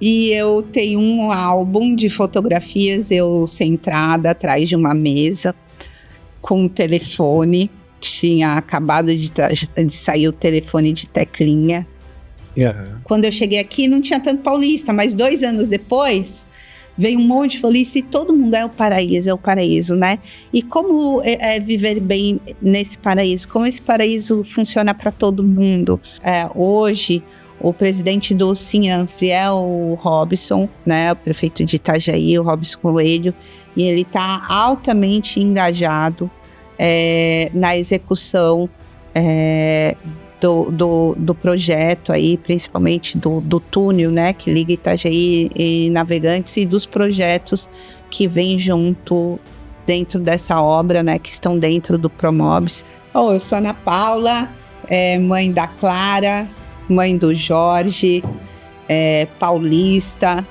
E eu tenho um álbum de fotografias, eu sentada atrás de uma mesa, com um telefone. Tinha acabado de sair o telefone de teclinha. Quando eu cheguei aqui, não tinha tanto paulista, mas 2 anos depois, veio um monte de paulista e todo mundo é o paraíso, né? E como é viver bem nesse paraíso? Como esse paraíso funciona para todo mundo? Hoje, o presidente do Cianfre é o Robson, né? O prefeito de Itajaí, o Robson Coelho, e ele está altamente engajado na execução do projeto aí, principalmente do túnel, né, que liga Itajaí e Navegantes, e dos projetos que vêm junto dentro dessa obra, né, que estão dentro do Promobis. Eu sou Ana Paula, mãe da Clara, mãe do Jorge, paulista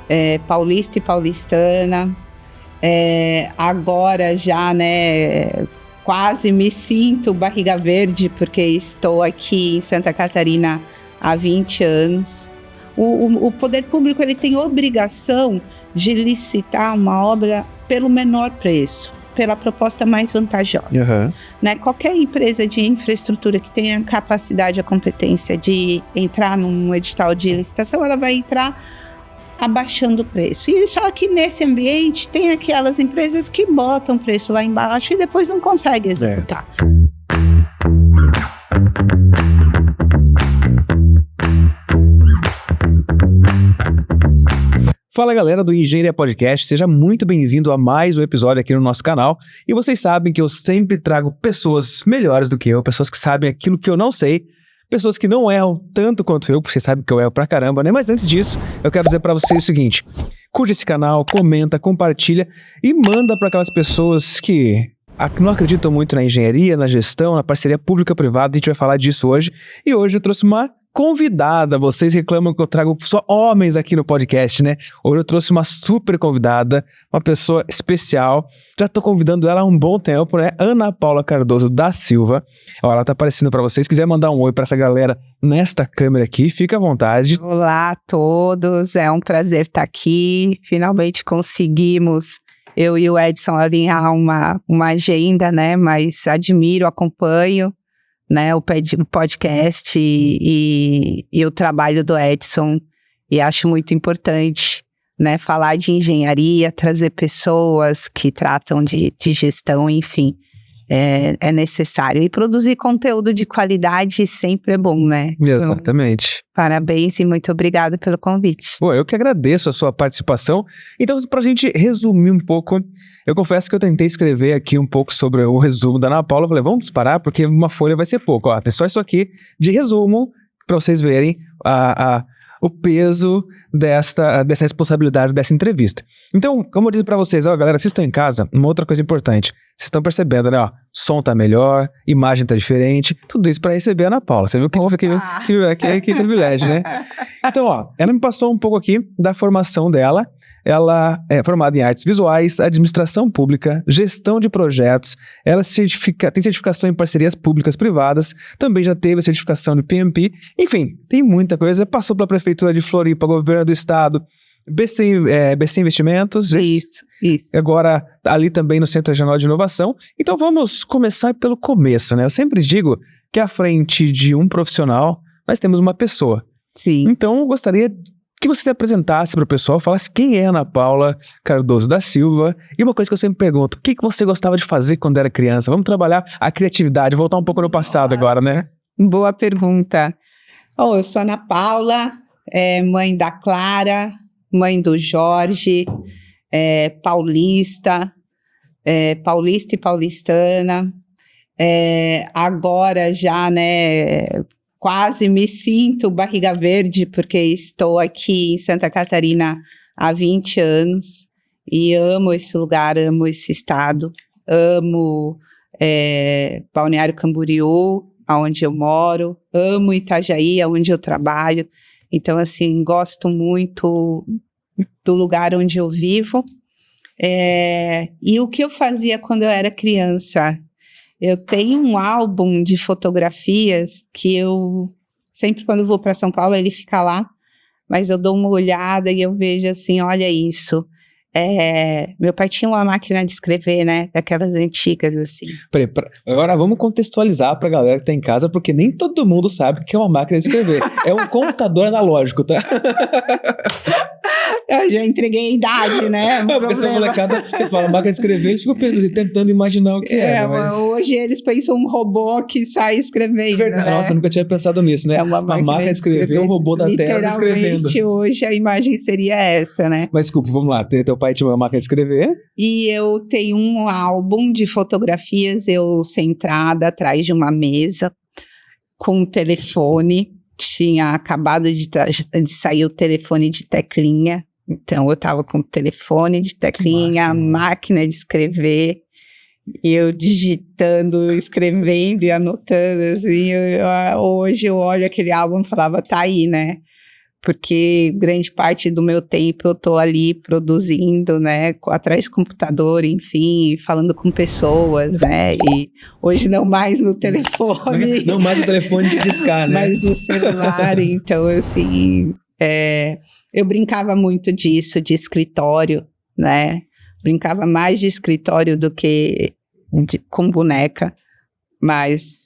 e paulistana. Agora já, né, quase me sinto barriga verde, porque estou aqui em Santa Catarina há 20 anos. O poder público ele tem obrigação de licitar uma obra pelo menor preço, pela proposta mais vantajosa. Né? Qualquer empresa de infraestrutura que tenha capacidade e a competência de entrar num edital de licitação, ela vai entrar abaixando o preço. E só que nesse ambiente tem aquelas empresas que botam o preço lá embaixo e depois não conseguem executar. Fala galera do Engenharia Podcast, seja muito bem-vindo a mais um episódio aqui no nosso canal. E vocês sabem que eu sempre trago pessoas melhores do que eu, pessoas que sabem aquilo que eu não sei, pessoas que não erram tanto quanto eu, porque vocês sabem que eu erro pra caramba, né? Mas antes disso, eu quero dizer pra vocês o seguinte: curte esse canal, comenta, compartilha e manda pra aquelas pessoas que não acreditam muito na engenharia, na gestão, na parceria pública-privada. A gente vai falar disso hoje. E hoje eu trouxe uma convidada. Vocês reclamam que eu trago só homens aqui no podcast, né? Hoje eu trouxe uma super convidada, uma pessoa especial. Já tô convidando ela há um bom tempo, né? Ana Paula Cardoso da Silva. Ó, ela tá aparecendo para vocês. Se quiser mandar um oi para essa galera nesta câmera aqui, fica à vontade. Olá a todos, é um prazer estar aqui. Finalmente conseguimos, eu e o Edson, alinhar uma agenda, né? Mas admiro, acompanho, né, o podcast e o trabalho do Edson, e acho muito importante, né, falar de engenharia, trazer pessoas que tratam de gestão, enfim, é necessário. E produzir conteúdo de qualidade sempre é bom, né? Exatamente. Então, parabéns e muito obrigada pelo convite. Bom, eu que agradeço a sua participação. Então, pra gente resumir um pouco, eu confesso que eu tentei escrever aqui um pouco sobre o resumo da Ana Paula. Eu falei, vamos parar, porque uma folha vai ser pouco. Ó, tem só isso aqui de resumo para vocês verem o peso dessa responsabilidade dessa entrevista. Então, como eu disse pra vocês, ó, galera, vocês estão em casa, uma outra coisa importante, vocês estão percebendo, né, ó, som tá melhor, imagem tá diferente, tudo isso pra receber a Ana Paula. Você viu que privilégio, né? Então, ó, ela me passou um pouco aqui da formação dela. Ela é formada em artes visuais, administração pública, gestão de projetos. Ela tem certificação em parcerias públicas privadas, também já teve a certificação de PMP. Enfim, tem muita coisa. Passou pela Prefeitura de Floripa, governo do estado, BC Investimentos. Isso. Agora, ali também no Centro Regional de Inovação. Então, vamos começar pelo começo, né? Eu sempre digo que à frente de um profissional, nós temos uma pessoa. Sim. Então, eu gostaria que você se apresentasse para o pessoal, falasse quem é Ana Paula Cardoso da Silva. E uma coisa que eu sempre pergunto, o que você gostava de fazer quando era criança? Vamos trabalhar a criatividade, voltar um pouco no passado agora, né? Boa pergunta. Eu sou Ana Paula, mãe da Clara, mãe do Jorge, paulista e paulistana. Agora já, né, quase me sinto barriga verde, porque estou aqui em Santa Catarina há 20 anos e amo esse lugar, amo esse estado, amo Balneário Camboriú, onde eu moro, amo Itajaí, onde eu trabalho. Então, assim, gosto muito do lugar onde eu vivo. E o que eu fazia quando eu era criança? Eu tenho um álbum de fotografias que eu, sempre quando vou para São Paulo, ele fica lá mas eu dou uma olhada e eu vejo assim, olha isso. Meu pai tinha uma máquina de escrever, né? Daquelas antigas, assim. Peraí, agora vamos contextualizar pra galera que tá em casa, porque nem todo mundo sabe o que é uma máquina de escrever. É um computador analógico, tá? Eu já entreguei a idade, né? Porque essa molecada, você fala máquina de escrever, eles ficam tentando imaginar o que é. Mas... Hoje eles pensam um robô que sai escrevendo. Verdade. Né? Nossa, eu nunca tinha pensado nisso, né? Uma máquina de escrever, um robô da Tesla escrevendo. Literalmente, hoje a imagem seria essa, né? Mas desculpa, vamos lá. Teu pai tinha uma máquina de escrever? E eu tenho um álbum de fotografias, eu sentada atrás de uma mesa, com um telefone. Tinha acabado de sair o telefone de teclinha. Então, eu estava com o telefone de teclinha, a máquina de escrever, e eu digitando, escrevendo e anotando, assim. Hoje eu olho aquele álbum e falava, tá aí, né? Porque grande parte do meu tempo eu tô ali produzindo, né? Atrás do computador, enfim, falando com pessoas, né? E hoje não mais no telefone. Não mais no telefone de discar, né? Mas no celular, então, assim... eu brincava muito disso, de escritório, né? Brincava mais de escritório do que com boneca, mas...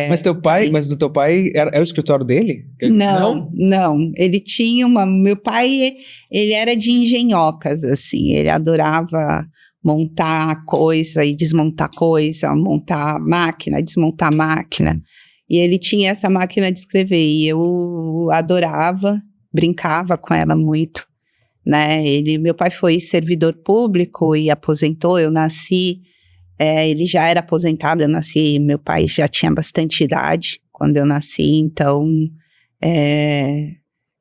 Mas do teu pai era o escritório dele? Não. Ele tinha meu pai, ele era de engenhocas, assim, ele adorava montar coisa e desmontar coisa, montar máquina, desmontar máquina. E ele tinha essa máquina de escrever e eu adorava, brincava com ela muito, né? Meu pai foi servidor público e aposentou, eu nasci, ele já era aposentado, eu nasci, meu pai já tinha bastante idade quando eu nasci, então,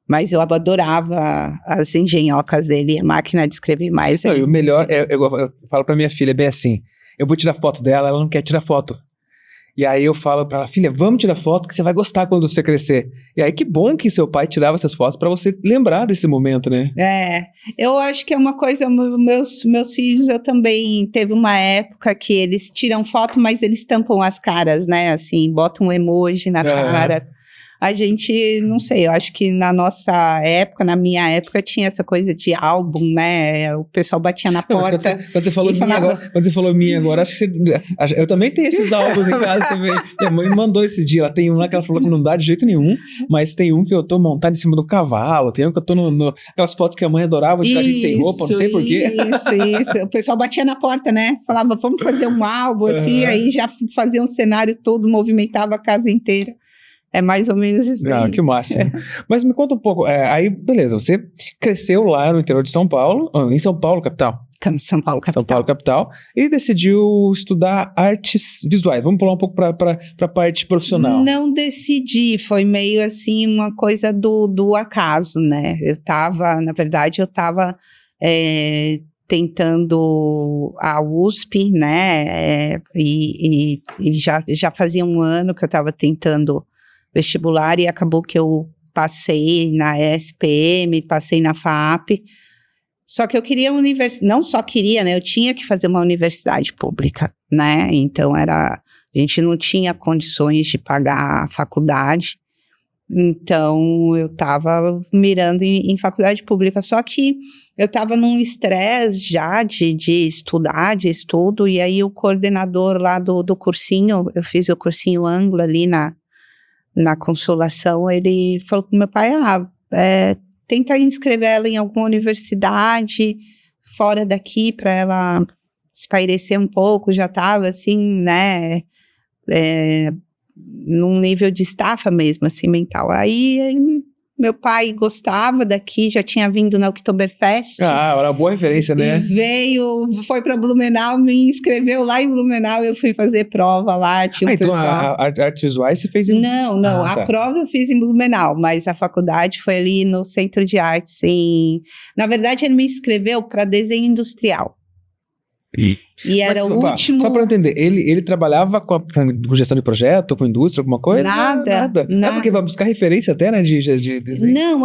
mas eu adorava as engenhocas dele, a máquina de escrever mais. Não, e o melhor, eu falo pra minha filha bem assim, eu vou tirar foto dela, ela não quer tirar foto. E aí eu falo pra ela, filha, vamos tirar foto que você vai gostar quando você crescer. E aí que bom que seu pai tirava essas fotos pra você lembrar desse momento, né? Eu acho que é uma coisa, meus filhos, eu também, teve uma época que eles tiram foto, mas eles tampam as caras, né, assim, botam um emoji na cara. A gente, não sei, eu acho que na nossa época, na minha época, tinha essa coisa de álbum, né? O pessoal batia na porta. Quando você falou minha agora, acho que eu também tenho esses álbuns em casa também. Minha mãe me mandou esse dia. Ela tem um lá que ela falou que não dá de jeito nenhum, mas tem um que eu tô montado em cima do cavalo, tem um que eu tô aquelas fotos que a mãe adorava de a gente sem roupa, não sei porquê. Isso. O pessoal batia na porta, né? Falava, vamos fazer um álbum, assim, aí já fazia um cenário todo, movimentava a casa inteira. É mais ou menos isso daí. Ah, que máximo. Mas me conta um pouco, aí, beleza, você cresceu lá no interior de São Paulo, em São Paulo, capital. São Paulo, capital. São Paulo, capital. E decidiu estudar artes visuais. Vamos pular um pouco para a parte profissional. Não decidi, foi meio assim uma coisa do acaso, né? Na verdade, eu estava tentando a USP, né? E já fazia um ano que eu estava tentando vestibular e acabou que eu passei na SPM, passei na FAP, só que eu queria não só queria, né, eu tinha que fazer uma universidade pública, né, então a gente não tinha condições de pagar a faculdade, então eu estava mirando em faculdade pública, só que eu estava num estresse já de estudar, de estudo, e aí o coordenador lá do cursinho, eu fiz o cursinho Anglo ali na Consolação, ele falou pro meu pai, tenta inscrever ela em alguma universidade fora daqui para ela espairecer um pouco, já estava assim, né, num nível de estafa mesmo, assim, mental. Aí meu pai gostava daqui, já tinha vindo na Oktoberfest. Era uma boa referência, né? E foi para Blumenau, me inscreveu lá em Blumenau, eu fui fazer prova lá, tinha então pessoal. a artes visuais você fez em... Não, a prova eu fiz em Blumenau, mas a faculdade foi ali no Centro de Artes. Na verdade, ele me inscreveu para desenho industrial. E era o último... Só para entender, ele trabalhava com gestão de projeto, com indústria, alguma coisa? Nada. Porque vai buscar referência até, né, de desenho. Não,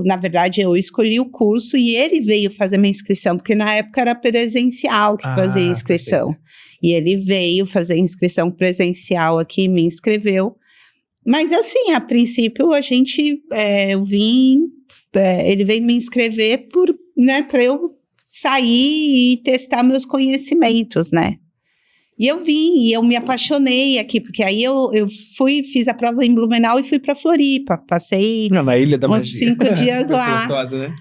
na verdade, eu escolhi o curso e ele veio fazer minha inscrição, porque na época era presencial que fazia inscrição. Perfeito. E ele veio fazer inscrição presencial aqui, me inscreveu. Mas assim, a princípio ele veio me inscrever para eu sair e testar meus conhecimentos, né? E eu vim, e eu me apaixonei aqui, porque aí eu fiz a prova em Blumenau e fui para Floripa, passei Na Ilha da uns Magia. 5 dias lá. Gostosa, né?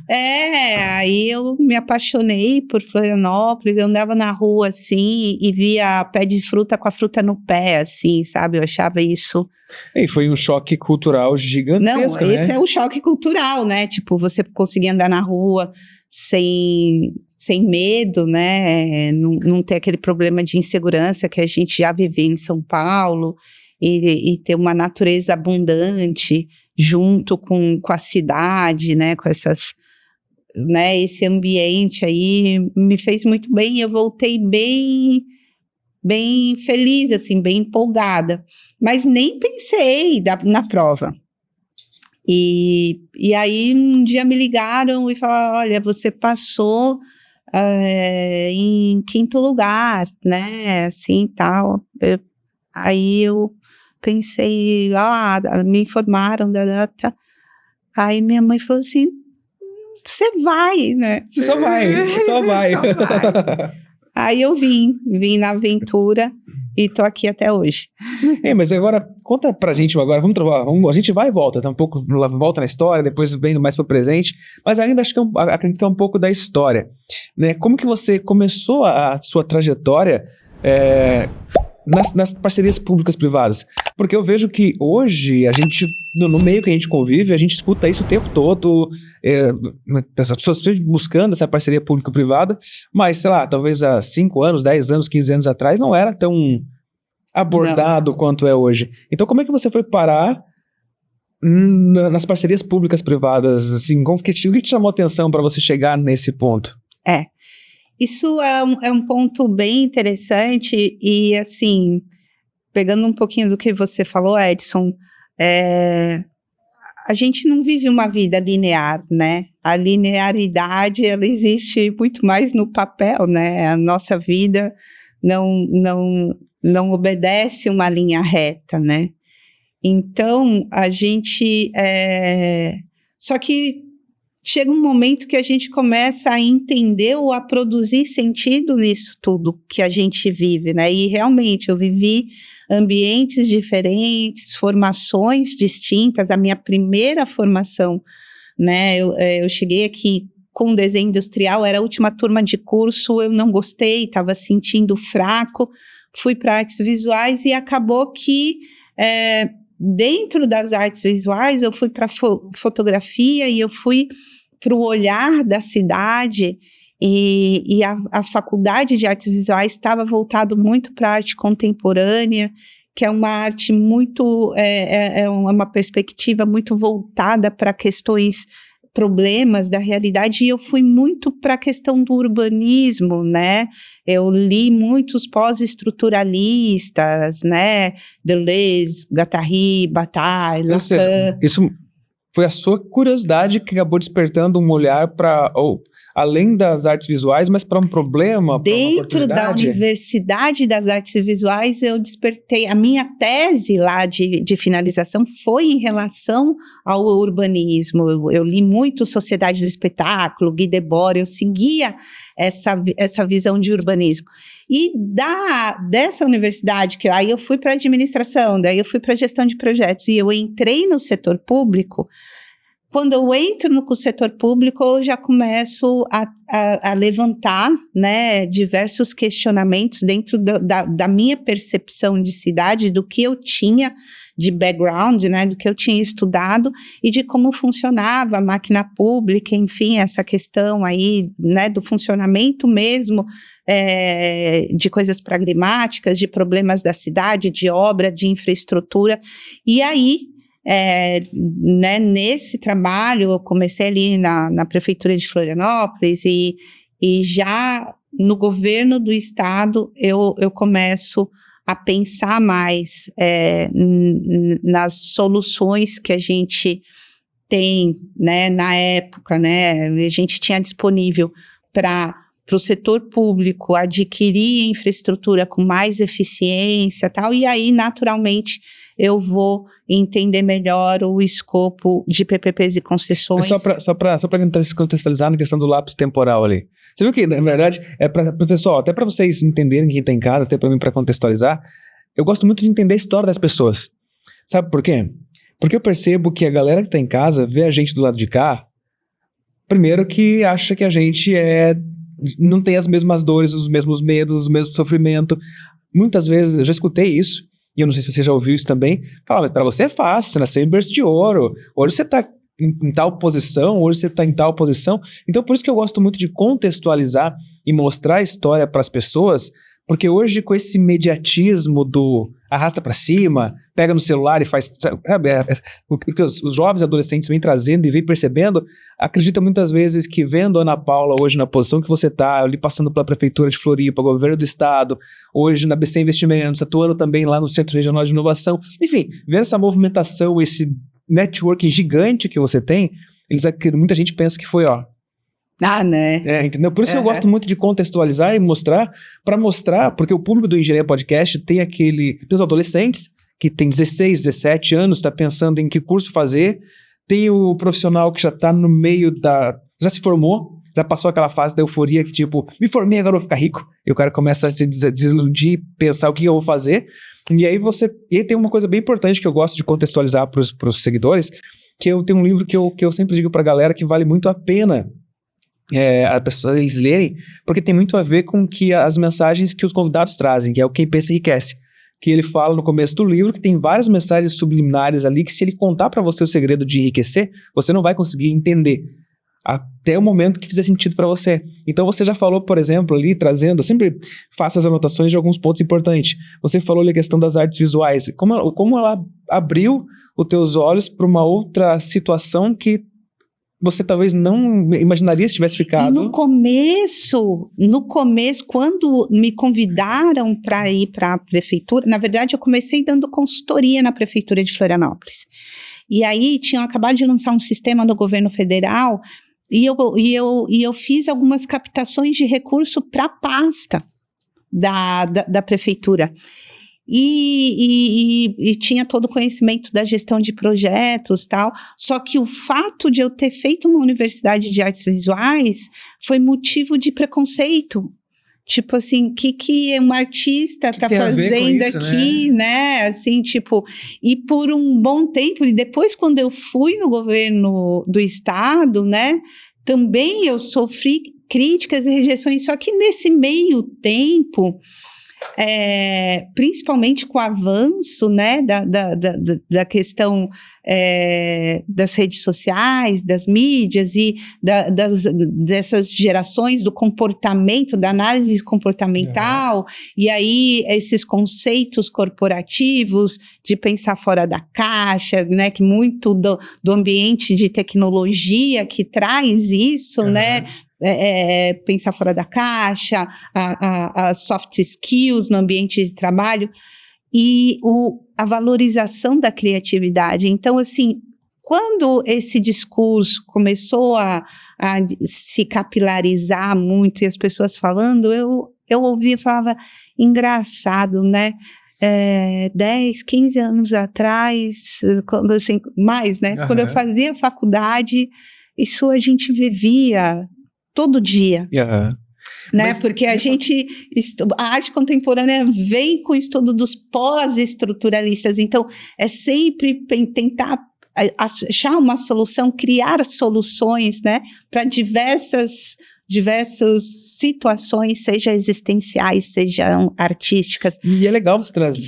Aí eu me apaixonei por Florianópolis, eu andava na rua assim e via pé de fruta com a fruta no pé, assim, sabe? Eu achava isso... E foi um choque cultural gigantesco, Não, esse né? é o choque cultural, né? Tipo, você conseguir andar na rua sem medo, né? Não ter aquele problema de insegurança que a gente já vive em São Paulo e ter uma natureza abundante junto com a cidade, né? Com essas, né? Esse ambiente aí me fez muito bem. Eu voltei bem feliz, assim, bem empolgada, mas nem pensei na prova. E aí um dia me ligaram e falaram, olha, você passou em 5º lugar, né, assim, tal. Aí eu pensei, me informaram da data. Aí minha mãe falou assim, você vai, né? Você só vai. Só vai. Aí eu vim na aventura e tô aqui até hoje. Mas agora, conta pra gente agora, a gente vai e volta, tá um pouco, volta na história, depois vem mais pro presente, mas ainda acho que acredito que é um pouco da história, né? Como que você começou a sua trajetória nas parcerias públicas-privadas? Porque eu vejo que hoje, a gente, no meio que a gente convive, a gente escuta isso o tempo todo, as pessoas estão buscando essa parceria público-privada, mas, sei lá, talvez há 5 anos, 10 anos, 15 anos atrás, não era tão abordado quanto é hoje. Então, como é que você foi parar nas parcerias públicas-privadas? Assim, o que te chamou a atenção para você chegar nesse ponto? Isso é um ponto bem interessante e, assim, pegando um pouquinho do que você falou, Edson, a gente não vive uma vida linear, né? A linearidade, ela existe muito mais no papel, né? A nossa vida não obedece uma linha reta, né? Então, a gente... Só que chega um momento que a gente começa a entender ou a produzir sentido nisso tudo que a gente vive, né? E realmente eu vivi ambientes diferentes, formações distintas. A minha primeira formação, né? Eu cheguei aqui com desenho industrial, era a última turma de curso, eu não gostei, estava sentindo fraco, fui para artes visuais e acabou que dentro das artes visuais eu fui para fotografia e eu fui para o olhar da cidade e a faculdade de artes visuais estava voltado muito para a arte contemporânea, que é uma arte muito, uma perspectiva muito voltada para questões, problemas da realidade, e eu fui muito para a questão do urbanismo, né? Eu li muitos pós-estruturalistas, né? Deleuze, Guattari, Bataille, Lacan. Isso foi a sua curiosidade que acabou despertando um olhar para, além das artes visuais, mas para um problema, para uma oportunidade? Dentro da Universidade das Artes Visuais, eu despertei. A minha tese lá de finalização foi em relação ao urbanismo. Eu li muito Sociedade do Espetáculo, Guy Debord, eu seguia essa visão de urbanismo. E dessa universidade, que aí eu fui para administração, daí eu fui para gestão de projetos, e eu entrei no setor público. Quando eu entro no setor público, eu já começo a levantar, né, diversos questionamentos dentro da minha percepção de cidade, do que eu tinha de background, né, do que eu tinha estudado e de como funcionava a máquina pública, enfim, essa questão aí, né, do funcionamento mesmo, de coisas pragmáticas, de problemas da cidade, de obra, de infraestrutura. E aí, né, nesse trabalho, eu comecei ali na Prefeitura de Florianópolis e já no governo do estado eu começo a pensar mais nas soluções que a gente tem, né, na época, né, a gente tinha disponível para o setor público adquirir infraestrutura com mais eficiência e tal, e aí, naturalmente, eu vou entender melhor o escopo de PPPs e concessões. Só para contextualizar na questão do lapso temporal ali. Você viu que, na verdade, pessoal, até para vocês entenderem quem está em casa, até para mim, para contextualizar, eu gosto muito de entender a história das pessoas. Sabe por quê? Porque eu percebo que a galera que está em casa vê a gente do lado de cá, primeiro que acha que a gente não tem as mesmas dores, os mesmos medos, o mesmo sofrimento. Muitas vezes, eu já escutei isso, e eu não sei se você já ouviu isso também, fala, mas para você é fácil, você nasceu em berço de ouro, hoje você está em tal posição, hoje você está em tal posição. Então, por isso que eu gosto muito de contextualizar e mostrar a história para as pessoas, porque hoje, com esse imediatismo do arrasta para cima, pega no celular e faz... Sabe, o que os jovens e adolescentes vêm trazendo e vêm percebendo, acredita muitas vezes que vendo a Ana Paula hoje na posição que você está, ali passando pela Prefeitura de Floripa, governo do Estado, hoje na BC Investimentos, atuando também lá no Centro Regional de Inovação, enfim, vendo essa movimentação, esse networking gigante que você tem, muita gente pensa que foi, né? Entendeu? Por isso que eu gosto muito de contextualizar e mostrar, porque o público do Engenharia Podcast tem os adolescentes, que tem 16, 17 anos, está pensando em que curso fazer, tem o profissional que já está no meio já se formou, já passou aquela fase da euforia que tipo, me formei, agora eu vou ficar rico, e o cara começa a se desiludir, pensar o que eu vou fazer, e aí tem uma coisa bem importante que eu gosto de contextualizar para os seguidores, que eu tenho um livro que eu sempre digo para a galera que vale muito a pena as pessoas eles lerem, porque tem muito a ver com as mensagens que os convidados trazem, que é o Quem Pensa Enriquece, que ele fala no começo do livro que tem várias mensagens subliminares ali que se ele contar para você o segredo de enriquecer, você não vai conseguir entender até o momento que fizer sentido para você. Então você já falou, por exemplo, ali trazendo, eu sempre faço as anotações de alguns pontos importantes. Você falou ali a questão das artes visuais, como ela abriu os teus olhos para uma outra situação que você talvez não imaginaria se tivesse ficado. E no começo, quando me convidaram para ir para a prefeitura, na verdade eu comecei dando consultoria na prefeitura de Florianópolis. E aí tinham acabado de lançar um sistema no governo federal e eu fiz algumas captações de recurso para a pasta da prefeitura. E tinha todo o conhecimento da gestão de projetos, tal. Só que o fato de eu ter feito uma universidade de artes visuais foi motivo de preconceito. Tipo assim, que um artista está fazendo isso, aqui, né? Assim, tipo, e por um bom tempo, e depois quando eu fui no governo do estado, né? Também eu sofri críticas e rejeições, só que nesse meio tempo... principalmente com o avanço, né, da questão das redes sociais, das mídias e dessas gerações do comportamento, da análise comportamental, e aí esses conceitos corporativos de pensar fora da caixa, né, que muito do ambiente de tecnologia que traz isso, né, pensar fora da caixa, as soft skills no ambiente de trabalho e a valorização da criatividade. Então, assim, quando esse discurso começou a se capilarizar muito e as pessoas falando, eu ouvia e falava, engraçado, né? 10, 15 anos atrás, quando, assim, mais, né? Quando eu fazia faculdade, isso a gente vivia todo dia, né? Porque a arte contemporânea vem com o estudo dos pós-estruturalistas, então é sempre tentar achar uma solução, criar soluções, né? Para diversas situações, seja existenciais, sejam artísticas. E é legal você trazer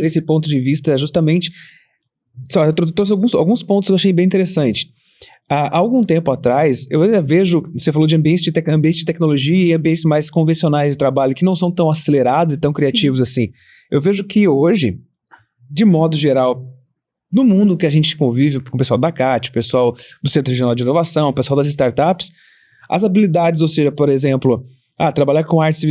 esse ponto de vista, justamente. Eu trouxe alguns pontos que eu achei bem interessante. Há algum tempo atrás, eu ainda vejo, você falou de ambientes de tecnologia e ambientes mais convencionais de trabalho, que não são tão acelerados e tão criativos assim. Eu vejo que hoje, de modo geral, no mundo que a gente convive com o pessoal da CAT, o pessoal do Centro Regional de Inovação, o pessoal das startups, as habilidades, ou seja, por exemplo, trabalhar com artes,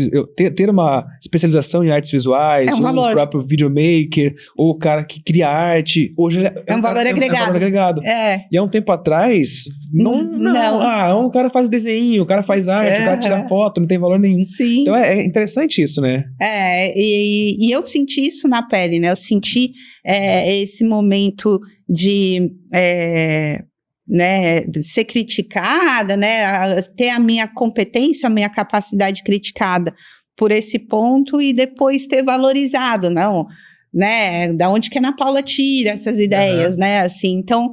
ter uma especialização em artes visuais, É um ou valor. o próprio videomaker, ou o cara que cria arte, hoje É um valor agregado. É um valor agregado. E há um tempo atrás, um cara faz desenho, o cara faz arte, o cara tira foto, não tem valor nenhum. Sim. Então é interessante isso, né? E eu senti isso na pele, né? Eu senti esse momento de ser criticada, né? Ter a minha competência, a minha capacidade criticada por esse ponto e depois ter valorizado, não, né? Da onde que a Ana Paula tira essas ideias, né? Assim, então,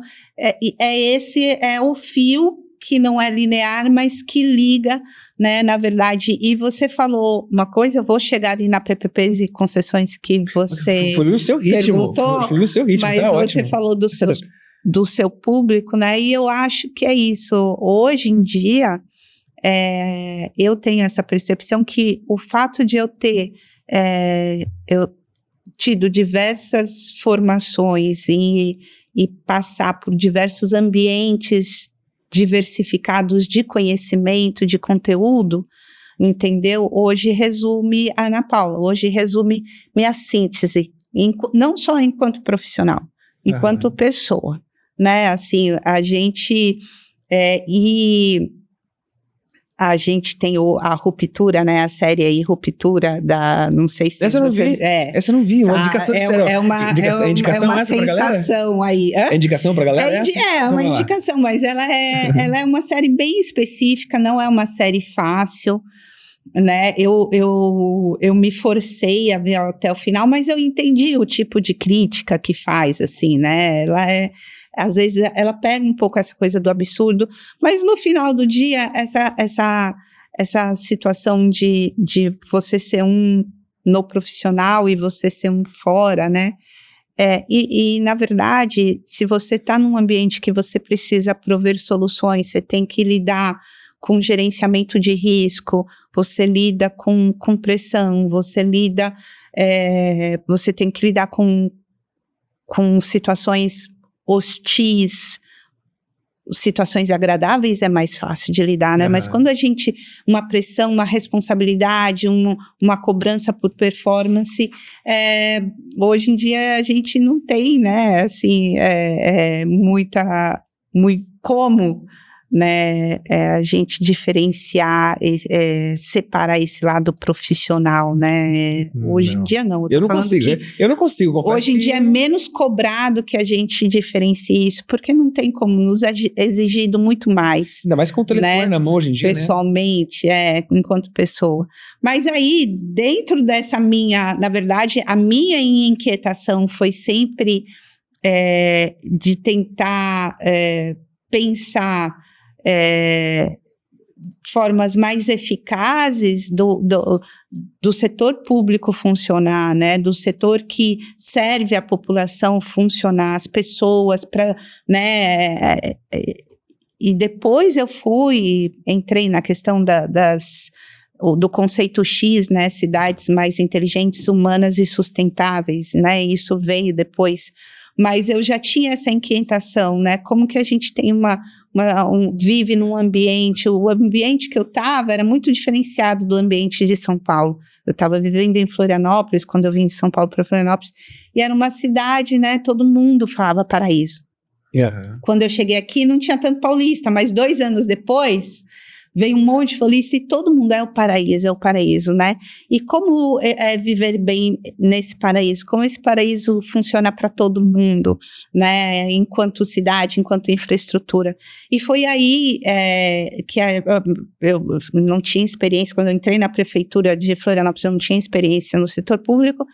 esse é o fio que não é linear, mas que liga, né, na verdade. E você falou uma coisa, eu vou chegar ali na PPPs e concessões que você foi no seu ritmo, perguntou, foi no seu ritmo, mas tá você ótimo. falou do seu público, né, e eu acho que é isso. Hoje em dia, eu tenho essa percepção que o fato de eu ter eu tido diversas formações e passar por diversos ambientes diversificados de conhecimento, de conteúdo, entendeu? Hoje resume a Ana Paula, hoje resume minha síntese, não só enquanto profissional, enquanto pessoa, né? Assim, a gente a gente tem a Ruptura, né? A série aí, Ruptura, não sei se... Essa eu não vi. Essa eu não vi, uma indicação de série. É uma sensação aí. É indicação pra galera? É uma indicação, mas ela é uma série bem específica, não é uma série fácil, né? Eu me forcei a ver até o final, mas eu entendi o tipo de crítica que faz, assim, né? Às vezes ela pega um pouco essa coisa do absurdo, mas no final do dia, essa situação de você ser um no profissional e você ser um fora, né? E na verdade, se você está num ambiente que você precisa prover soluções, você tem que lidar com gerenciamento de risco, você lida com pressão, você tem que lidar com situações hostis, situações agradáveis é mais fácil de lidar, né? Mas quando uma pressão, uma responsabilidade, uma cobrança por performance, hoje em dia a gente não tem, né? Assim, muito como, né, a gente diferenciar, separar esse lado profissional, né? Hoje em dia não. Eu não consigo, confesso. Hoje em dia é menos cobrado que a gente diferencie isso, porque não tem como, nos exigido muito mais. Ainda mais com o telefone, né, na mão hoje em dia, pessoalmente, enquanto pessoa. Mas aí, dentro dessa na verdade, a minha inquietação foi sempre de tentar pensar formas mais eficazes do setor público funcionar, né, do setor que serve a população funcionar, as pessoas, né, e depois eu entrei na questão do conceito X, né, cidades mais inteligentes, humanas e sustentáveis, né, isso veio depois. Mas eu já tinha essa inquietação, né? Como que a gente tem vive num ambiente, o ambiente que eu estava era muito diferenciado do ambiente de São Paulo. Eu estava vivendo em Florianópolis, quando eu vim de São Paulo para Florianópolis, e era uma cidade, né? Todo mundo falava paraíso. Quando eu cheguei aqui, não tinha tanto paulista, mas 2 anos depois, veio um monte de paulista e todo mundo é o paraíso, né? E como viver bem nesse paraíso? Como esse paraíso funciona para todo mundo, né? Enquanto cidade, enquanto infraestrutura. E foi aí que eu não tinha experiência, quando eu entrei na prefeitura de Florianópolis, eu não tinha experiência no setor público,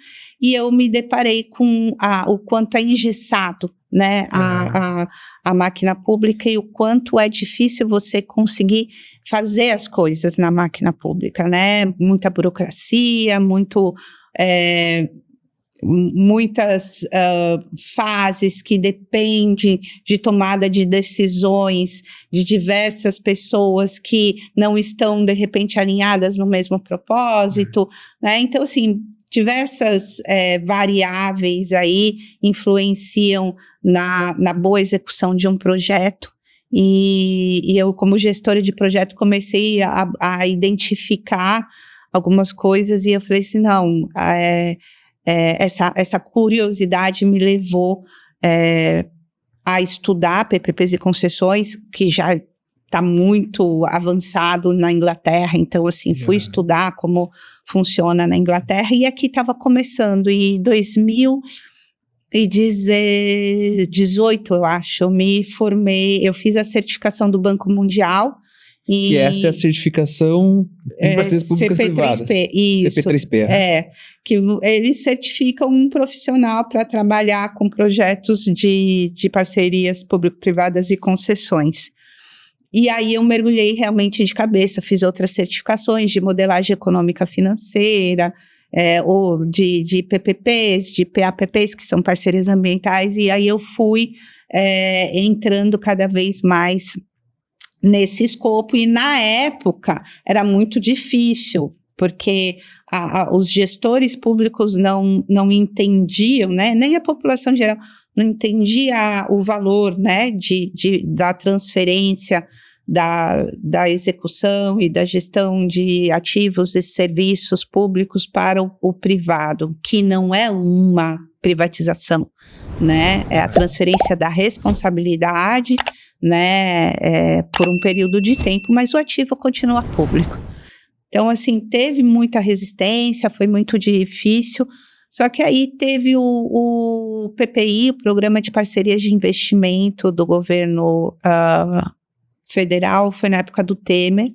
e eu me deparei com o quanto é engessado, né, a máquina pública e o quanto é difícil você conseguir fazer as coisas na máquina pública, né, muita burocracia, muitas fases que dependem de tomada de decisões de diversas pessoas que não estão, de repente, alinhadas no mesmo propósito, né, então, assim, diversas variáveis aí influenciam na boa execução de um projeto e eu, como gestora de projeto, comecei a identificar algumas coisas e eu falei assim, não, essa curiosidade me levou a estudar PPPs e concessões, que já está muito avançado na Inglaterra, então assim, fui estudar como funciona na Inglaterra, e aqui estava começando, em 2018, eu acho, eu me formei, eu fiz a certificação do Banco Mundial, E essa é a certificação de parcerias públicas privadas. CP3P, isso. CP3P. Que eles certificam um profissional para trabalhar com projetos de parcerias público-privadas e concessões. E aí eu mergulhei realmente de cabeça, fiz outras certificações de modelagem econômica financeira, ou de PPPs, de PAPPs, que são parcerias ambientais, e aí eu fui entrando cada vez mais nesse escopo, e na época era muito difícil, porque os gestores públicos não entendiam, né, nem a população geral não entendia o valor, né, da transferência, da execução e da gestão de ativos e serviços públicos para o privado, que não é uma privatização, né, é a transferência da responsabilidade, né, por um período de tempo, mas o ativo continua público. Então, assim, teve muita resistência, foi muito difícil, só que aí teve o PPI, o Programa de Parcerias de Investimento do governo federal, foi na época do Temer,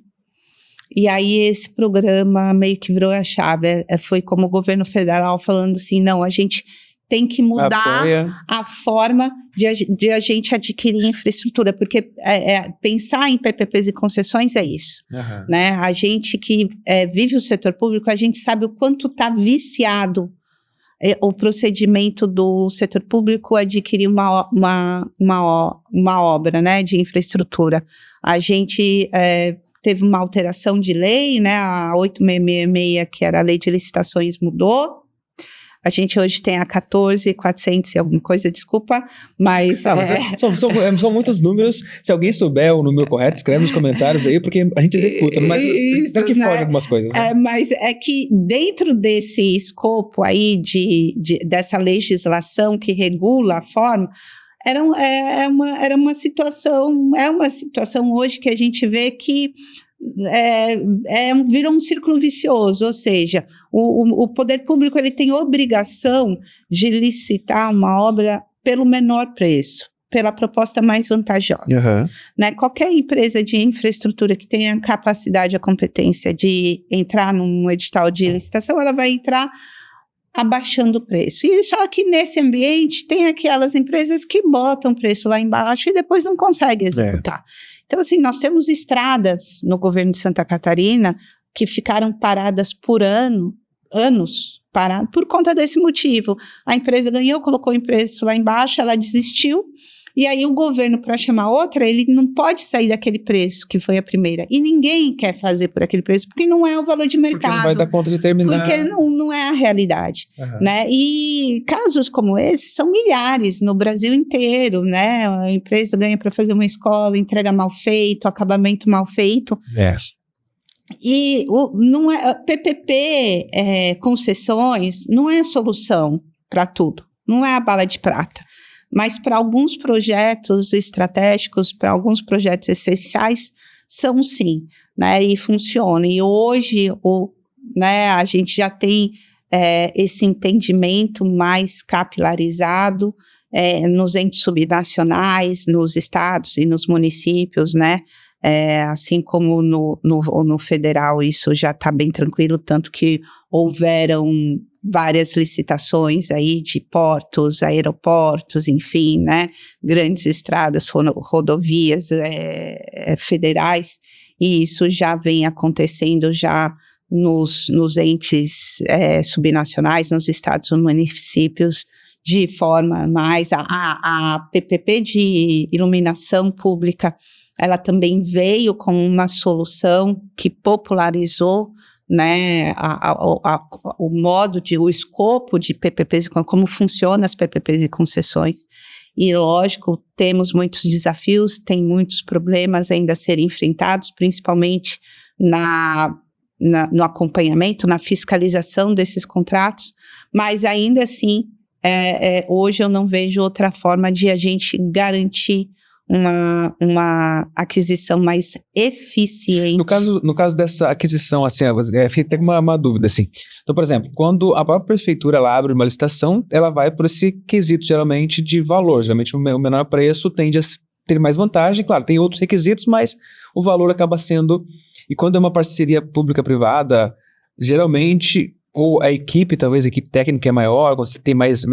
e aí esse programa meio que virou a chave, foi como o governo federal falando assim, não, a gente tem que mudar a forma de a gente adquirir infraestrutura, porque pensar em PPPs e concessões é isso, né? A gente que vive o setor público, a gente sabe o quanto está viciado o procedimento do setor público adquirir uma obra, né, de infraestrutura. A gente teve uma alteração de lei, né, a 8666, que era a lei de licitações, mudou. A gente hoje tem a 14.400 e alguma coisa, desculpa, mas... São muitos números. Se alguém souber o número correto, escreve nos comentários aí, porque a gente executa, mas é que foge algumas coisas. Né? Mas é que dentro desse escopo aí, dessa legislação que regula a forma, era uma situação hoje que a gente vê que vira um círculo vicioso, ou seja, o poder público ele tem obrigação de licitar uma obra pelo menor preço, pela proposta mais vantajosa. Né? Qualquer empresa de infraestrutura que tenha a capacidade, a competência de entrar num edital de licitação, ela vai entrar abaixando o preço. E só que nesse ambiente tem aquelas empresas que botam o preço lá embaixo e depois não conseguem executar. Então, assim, nós temos estradas no governo de Santa Catarina que ficaram paradas por anos, por conta desse motivo. A empresa ganhou, colocou o preço lá embaixo, ela desistiu, e aí o governo, para chamar outra, ele não pode sair daquele preço que foi a primeira. E ninguém quer fazer por aquele preço, porque não é o valor de mercado. Porque não vai dar conta de terminar. Porque não é a realidade. Né? E casos como esse são milhares no Brasil inteiro. Né? A empresa ganha para fazer uma escola, entrega mal feito, acabamento mal feito. E não é, PPP, concessões, não é a solução para tudo. Não é a bala de prata. Mas para alguns projetos estratégicos, para alguns projetos essenciais, são sim, né, e funciona. E hoje, né, a gente já tem esse entendimento mais capilarizado nos entes subnacionais, nos estados e nos municípios, né, assim como no federal, isso já está bem tranquilo, tanto que houveram várias licitações aí de portos, aeroportos, enfim, né, grandes estradas, rodovias federais, e isso já vem acontecendo já nos entes subnacionais, nos estados e municípios, de forma mais... A PPP de iluminação pública, ela também veio como uma solução que popularizou, né, o modo o escopo de PPPs, como funcionam as PPPs e concessões, E, lógico, temos muitos desafios, tem muitos problemas ainda a serem enfrentados, principalmente no acompanhamento, na fiscalização desses contratos, mas ainda assim, hoje eu não vejo outra forma de a gente garantir uma aquisição mais eficiente. No caso dessa aquisição, assim, fica uma dúvida, assim. Então, por exemplo, quando a própria prefeitura ela abre uma licitação, ela vai por esse quesito, geralmente, de valor. Geralmente, o menor preço tende a ter mais vantagem. Claro, tem outros requisitos, mas o valor acaba sendo... E quando é uma parceria pública-privada, geralmente... ou a equipe, talvez a equipe técnica é maior, você tem mais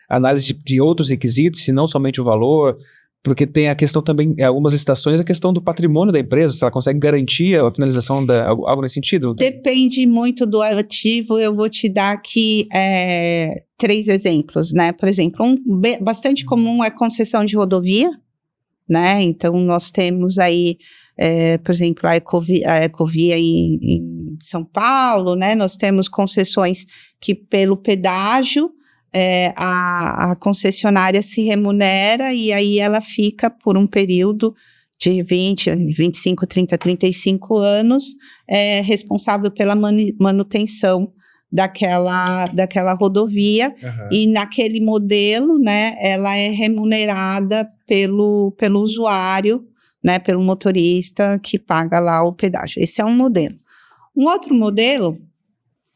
análise de outros requisitos, e não somente o valor... Porque tem a questão também, em algumas licitações, a questão do patrimônio da empresa, se ela consegue garantir a finalização, algo nesse sentido? Depende muito do ativo, eu vou te dar aqui 3 exemplos, né? Por exemplo, bastante comum é concessão de rodovia, né? Então, nós temos aí, por exemplo, a Ecovia em São Paulo, né? Nós temos concessões que pelo pedágio, a concessionária se remunera e aí ela fica por um período de 20, 25, 30, 35 anos responsável pela manutenção daquela rodovia. Uhum. E naquele modelo, né, ela é remunerada pelo usuário, né, pelo motorista que paga lá o pedágio. Esse é um modelo. Um outro modelo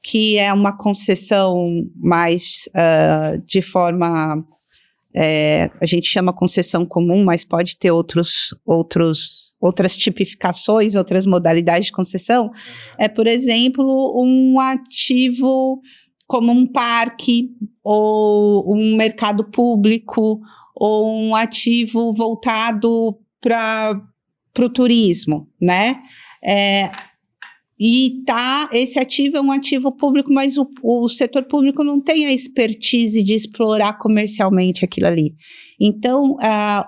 que é uma concessão mais de forma, a gente chama concessão comum, mas pode ter outras tipificações, outras modalidades de concessão, por exemplo, um ativo como um parque, ou um mercado público, ou um ativo voltado para o turismo, né? Esse ativo é um ativo público, mas o setor público não tem a expertise de explorar comercialmente aquilo ali. Então,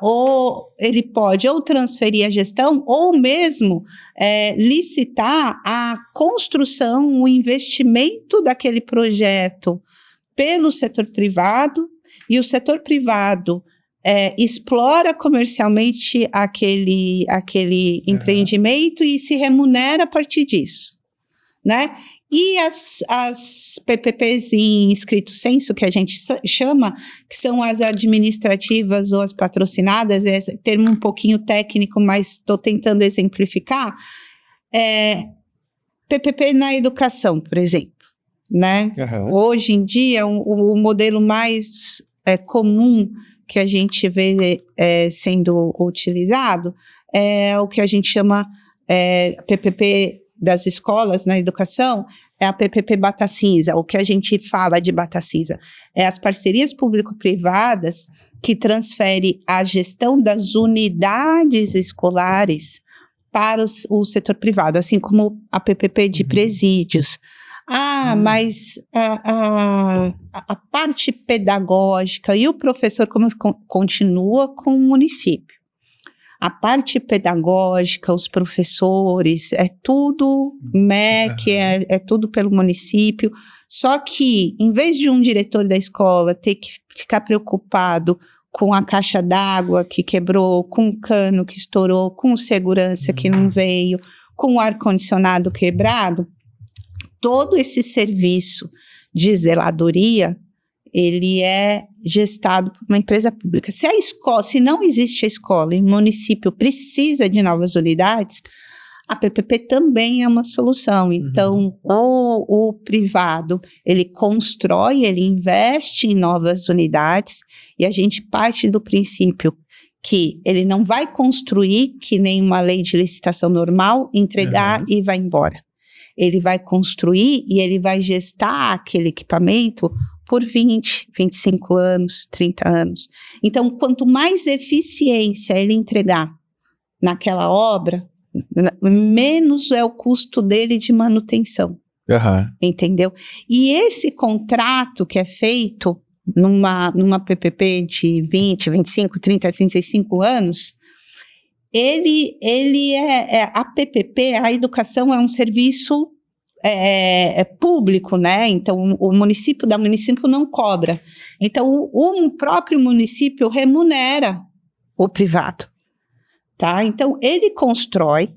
ou ele pode ou transferir a gestão, ou mesmo licitar a construção, o investimento daquele projeto pelo setor privado, e o setor privado explora comercialmente aquele empreendimento e se remunera a partir disso, né? E as PPPs em estrito senso, que a gente chama, que são as administrativas ou as patrocinadas, termo um pouquinho técnico, mas estou tentando exemplificar, PPP na educação, por exemplo, né? Uhum. Hoje em dia, o modelo mais comum que a gente vê sendo utilizado é o que a gente chama PPP das escolas na educação, é a PPP Bata Cinza. O que a gente fala de Bata Cinza é as parcerias público-privadas que transferem a gestão das unidades escolares para o setor privado, assim como a PPP de presídios. Mas a parte pedagógica e o professor continua com o município. A parte pedagógica, os professores, é tudo MEC, é tudo pelo município. Só que, em vez de um diretor da escola ter que ficar preocupado com a caixa d'água que quebrou, com o cano que estourou, com o segurança que não veio, com o ar-condicionado quebrado, todo esse serviço de zeladoria, ele é gestado por uma empresa pública. Se não existe a escola e o município precisa de novas unidades, a PPP também é uma solução. Então, o privado, ele constrói, ele investe em novas unidades, e a gente parte do princípio que ele não vai construir, que nem uma lei de licitação normal, entregar e vai embora. Ele vai construir e ele vai gestar aquele equipamento por 20, 25 anos, 30 anos. Então, quanto mais eficiência ele entregar naquela obra, menos é o custo dele de manutenção. Entendeu? E esse contrato que é feito numa PPP de 20, 25, 30, 35 anos, ele a PPP, a educação é um serviço público, né? Então, o município não cobra. Então, o próprio município remunera o privado, tá? Então, ele constrói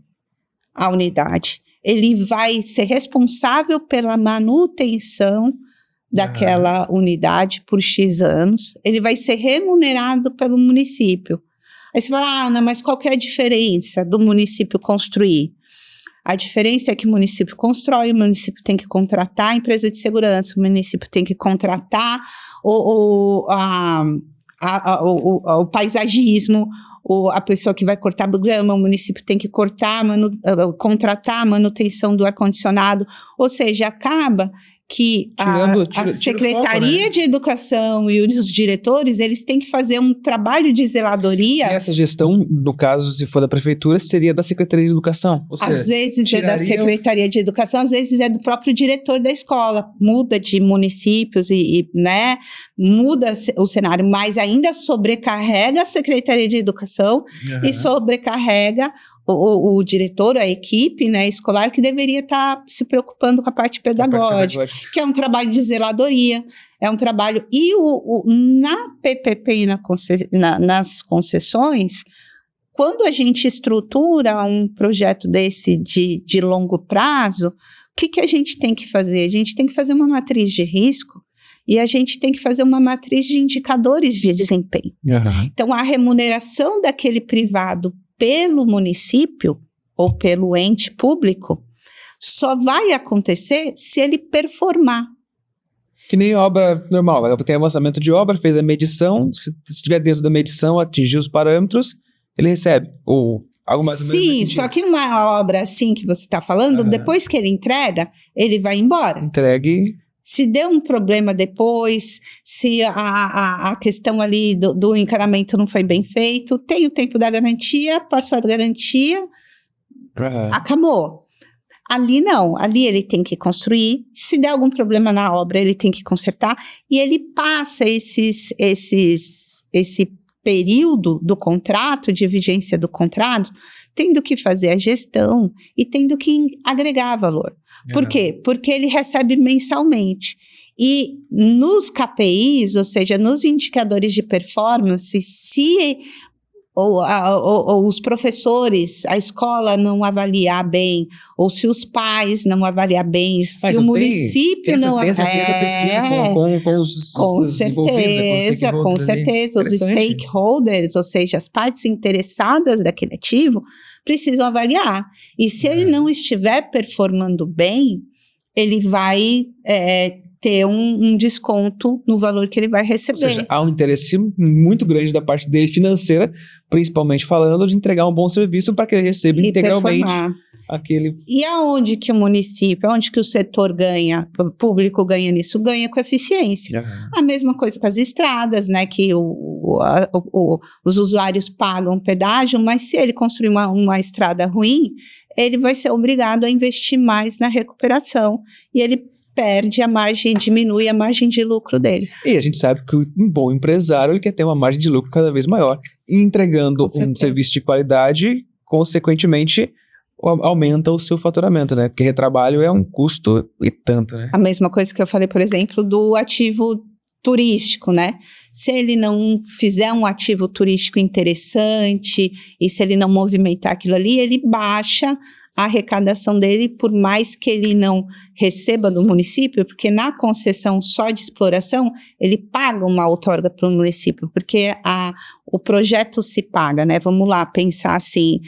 a unidade, ele vai ser responsável pela manutenção daquela unidade por X anos, ele vai ser remunerado pelo município. Aí você fala, Ana, mas qual que é a diferença do município construir? A diferença é que o município constrói, o município tem que contratar a empresa de segurança, o município tem que contratar o paisagismo, a pessoa que vai cortar o grama, o município tem que contratar a manutenção do ar-condicionado, ou seja, acaba que a Secretaria foco, né? de Educação e os diretores, eles têm que fazer um trabalho de zeladoria. E essa gestão, no caso, se for da prefeitura, seria da Secretaria de Educação? Ou seja, às vezes é da Secretaria de Educação, às vezes é do próprio diretor da escola. Muda de municípios né, muda o cenário, mas ainda sobrecarrega a Secretaria de Educação e sobrecarrega o diretor, a equipe, né, escolar, que deveria estar se preocupando com a parte pedagógica, que é um trabalho de zeladoria, é um trabalho... E na PPP e nas concessões, quando a gente estrutura um projeto desse de longo prazo, o que a gente tem que fazer? A gente tem que fazer uma matriz de risco e a gente tem que fazer uma matriz de indicadores de desempenho. Então, a remuneração daquele privado pelo município ou pelo ente público só vai acontecer se ele performar. Que nem obra normal, ela tem avançamento de obra, fez a medição, se estiver dentro da medição, atingir os parâmetros, ele recebe, ou algo mais ou menos. Sim, só que numa obra assim que você está falando, depois que ele entrega, ele vai embora. Entregue. Se deu um problema depois, se a questão ali do encanamento não foi bem feito, tem o tempo da garantia, passou a garantia, acabou. Ali não, ali ele tem que construir, se der algum problema na obra, ele tem que consertar, e ele passa esse período do contrato, de vigência do contrato, tendo que fazer a gestão e tendo que agregar valor. Por quê? Porque ele recebe mensalmente. E nos KPIs, ou seja, nos indicadores de performance, se ou os professores, a escola não avaliar bem, ou se os pais não avaliar bem, se o município não avaliar... Tem essa pesquisa com os com certeza, com certeza. Os stakeholders, ou seja, as partes interessadas daquele ativo, precisam avaliar. E se ele não estiver performando bem, ele vai ter um desconto no valor que ele vai receber. Ou seja, há um interesse muito grande da parte dele financeira, principalmente falando de entregar um bom serviço para que ele receba integralmente aquele... E aonde que o município, aonde que o setor ganha, o público ganha nisso? Ganha com eficiência. A mesma coisa com as estradas, né, que os usuários pagam pedágio, mas se ele construir uma estrada ruim, ele vai ser obrigado a investir mais na recuperação e ele perde a margem, diminui a margem de lucro dele. E a gente sabe que um bom empresário ele quer ter uma margem de lucro cada vez maior. E entregando um serviço de qualidade, consequentemente, aumenta o seu faturamento, né? Porque retrabalho é um custo e tanto, né? A mesma coisa que eu falei, por exemplo, do ativo turístico, né? Se ele não fizer um ativo turístico interessante e se ele não movimentar aquilo ali, ele baixa a arrecadação dele, por mais que ele não receba do município, porque na concessão só de exploração, ele paga uma outorga para o município, porque o projeto se paga, né? Vamos lá, pensar assim,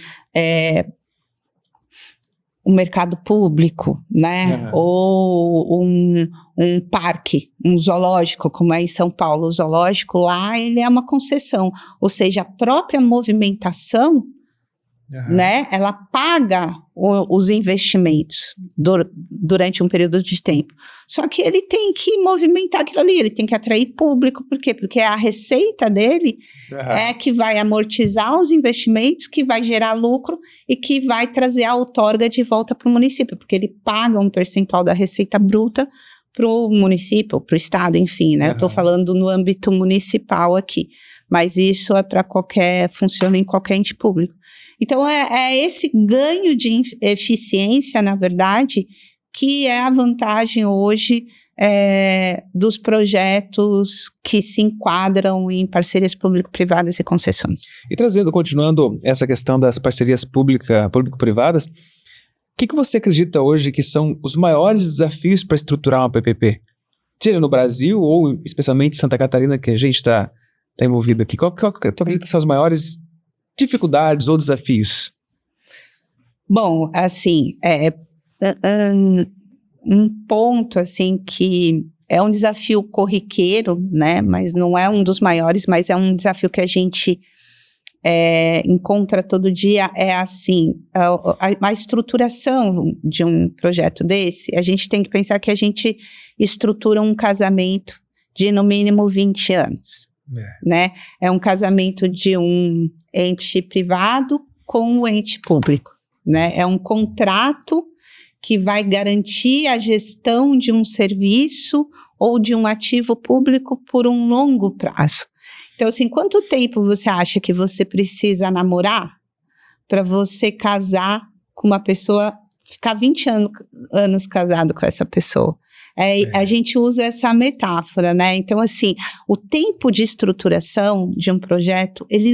o mercado público, né? Ou um parque, um zoológico, como é em São Paulo, o zoológico lá, ele é uma concessão, ou seja, a própria movimentação, né? Ela paga os investimentos durante um período de tempo. Só que ele tem que movimentar aquilo ali, ele tem que atrair público. Por quê? Porque a receita dele é que vai amortizar os investimentos, que vai gerar lucro e que vai trazer a outorga de volta para o município, porque ele paga um percentual da receita bruta para o município, para o estado, enfim, né? Eu estou falando no âmbito municipal aqui, mas isso é para funciona em qualquer ente público. Então, é esse ganho de eficiência, na verdade, que é a vantagem hoje dos projetos que se enquadram em parcerias público-privadas e concessões. E continuando essa questão das parcerias público-privadas, o que você acredita hoje que são os maiores desafios para estruturar uma PPP? Seja no Brasil ou especialmente em Santa Catarina, que a gente está envolvido aqui. Qual tu acredita que são as maiores dificuldades ou desafios? Bom, assim, um ponto, assim, que é um desafio corriqueiro, né, mas não é um dos maiores, mas é um desafio que a gente encontra todo dia, é assim, a estruturação de um projeto desse, a gente tem que pensar que a gente estrutura um casamento de, no mínimo, 20 anos, né, é um casamento de um ente privado com o ente público, né, é um contrato que vai garantir a gestão de um serviço ou de um ativo público por um longo prazo. Então, assim, quanto tempo você acha que você precisa namorar para você casar com uma pessoa, ficar 20 anos casado com essa pessoa? A gente usa essa metáfora, né? Então, assim, o tempo de estruturação de um projeto, ele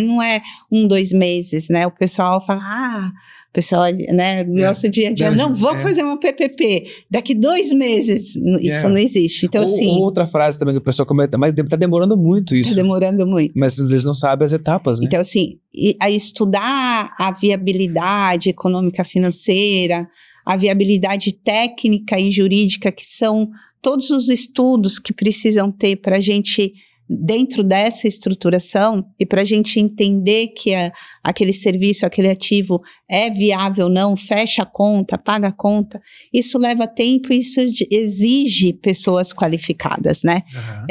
não é 1, 2 meses, né? O pessoal fala, pessoal, né, no nosso dia a dia, vamos fazer uma PPP, daqui 2 meses, isso não existe. Então, assim... Outra frase também que o pessoal comenta, mas está demorando muito isso. Está demorando muito. Mas eles não sabem as etapas, né? Então, assim, a estudar a viabilidade econômica financeira, a viabilidade técnica e jurídica, que são todos os estudos que precisam ter para a gente, dentro dessa estruturação, e para a gente entender que aquele serviço, aquele ativo é viável ou não, fecha a conta, paga a conta, isso leva tempo e isso exige pessoas qualificadas, né? Uhum.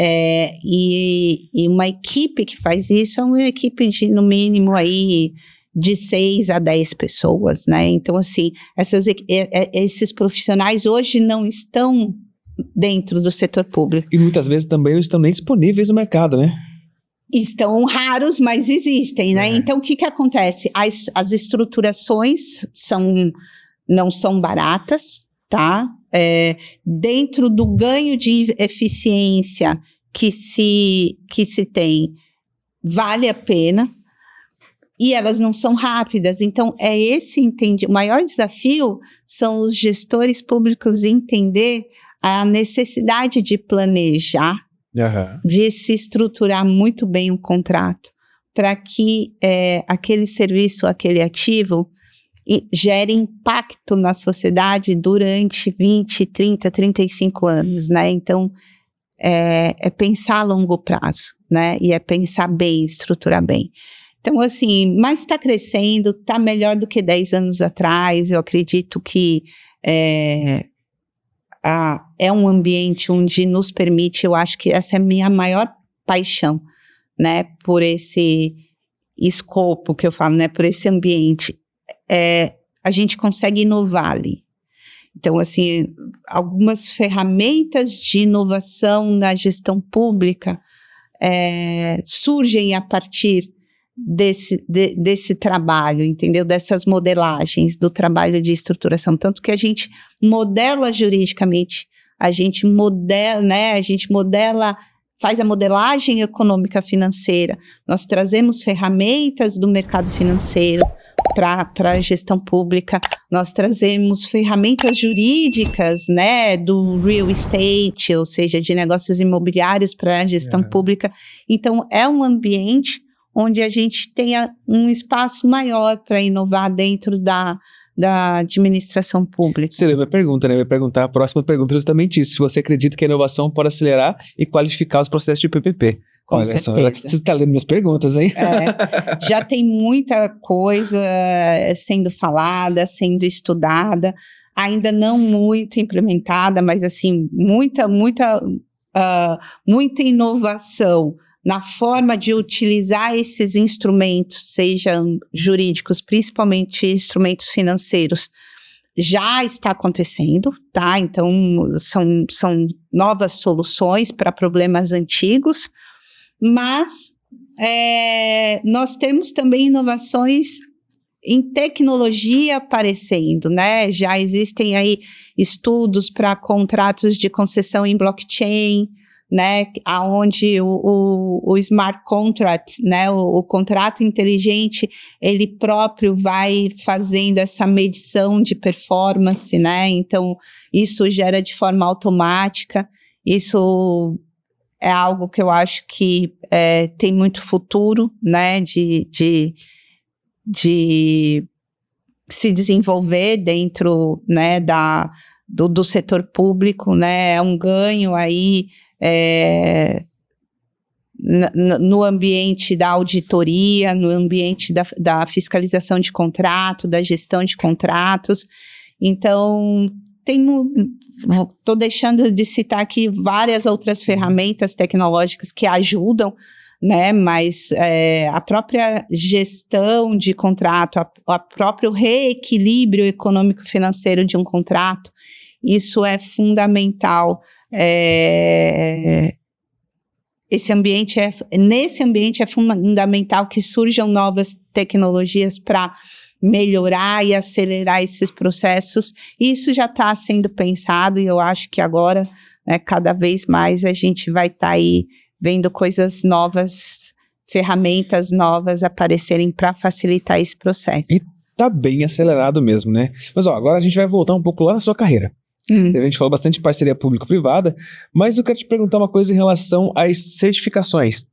E uma equipe que faz isso é uma equipe de, no mínimo, aí, de 6 a 10 pessoas, né? Então, assim, esses profissionais hoje não estão dentro do setor público. E muitas vezes também não estão nem disponíveis no mercado, né? Estão raros, mas existem, né? Então, o que acontece? As estruturações não são baratas, tá? Dentro do ganho de eficiência que se tem, vale a pena, e elas não são rápidas. Então, o maior desafio são os gestores públicos entender a necessidade de planejar, de se estruturar muito bem um contrato, para que aquele serviço, aquele ativo, gere impacto na sociedade durante 20, 30, 35 anos, né? Então, é pensar a longo prazo, né? E é pensar bem, estruturar bem. Então, assim, mas está crescendo, está melhor do que 10 anos atrás. Eu acredito que é um ambiente onde nos permite, eu acho que essa é a minha maior paixão, né, por esse escopo que eu falo, né, por esse ambiente. A gente consegue inovar ali. Então, assim, algumas ferramentas de inovação na gestão pública surgem a partir desse trabalho, entendeu? Dessas modelagens do trabalho de estruturação, tanto que a gente modela juridicamente, a gente modela, né? A gente modela, faz a modelagem econômica financeira, nós trazemos ferramentas do mercado financeiro para a gestão pública, nós trazemos ferramentas jurídicas, né, do real estate, ou seja, de negócios imobiliários para a gestão pública. Então, é um ambiente onde a gente tenha um espaço maior para inovar dentro da administração pública. Seria minha pergunta, né? Eu ia perguntar, a próxima pergunta é justamente isso. Se você acredita que a inovação pode acelerar e qualificar os processos de PPP. Com certeza. Você está lendo minhas perguntas, hein? Já tem muita coisa sendo falada, sendo estudada, ainda não muito implementada, mas assim, muita inovação na forma de utilizar esses instrumentos, sejam jurídicos, principalmente instrumentos financeiros, já está acontecendo, tá? Então, são novas soluções para problemas antigos, mas nós temos também inovações em tecnologia aparecendo, né? Já existem aí estudos para contratos de concessão em blockchain, né? Aonde o smart contract, né? O contrato inteligente, ele próprio vai fazendo essa medição de performance, né? Então, isso gera de forma automática. Isso é algo que eu acho que tem muito futuro, né? De se desenvolver dentro, né, do setor público, né, é um ganho aí no ambiente da auditoria, no ambiente da fiscalização de contrato, da gestão de contratos. Então, estou deixando de citar aqui várias outras ferramentas tecnológicas que ajudam, né, mas a própria gestão de contrato, o próprio reequilíbrio econômico-financeiro de um contrato, isso é fundamental. Nesse ambiente é fundamental que surjam novas tecnologias para melhorar e acelerar esses processos. Isso já está sendo pensado e eu acho que agora, né, cada vez mais a gente vai estar aí vendo coisas novas, ferramentas novas aparecerem para facilitar esse processo. E tá bem acelerado mesmo, né? Mas agora a gente vai voltar um pouco lá na sua carreira. A gente falou bastante de parceria público-privada, mas eu quero te perguntar uma coisa em relação às certificações.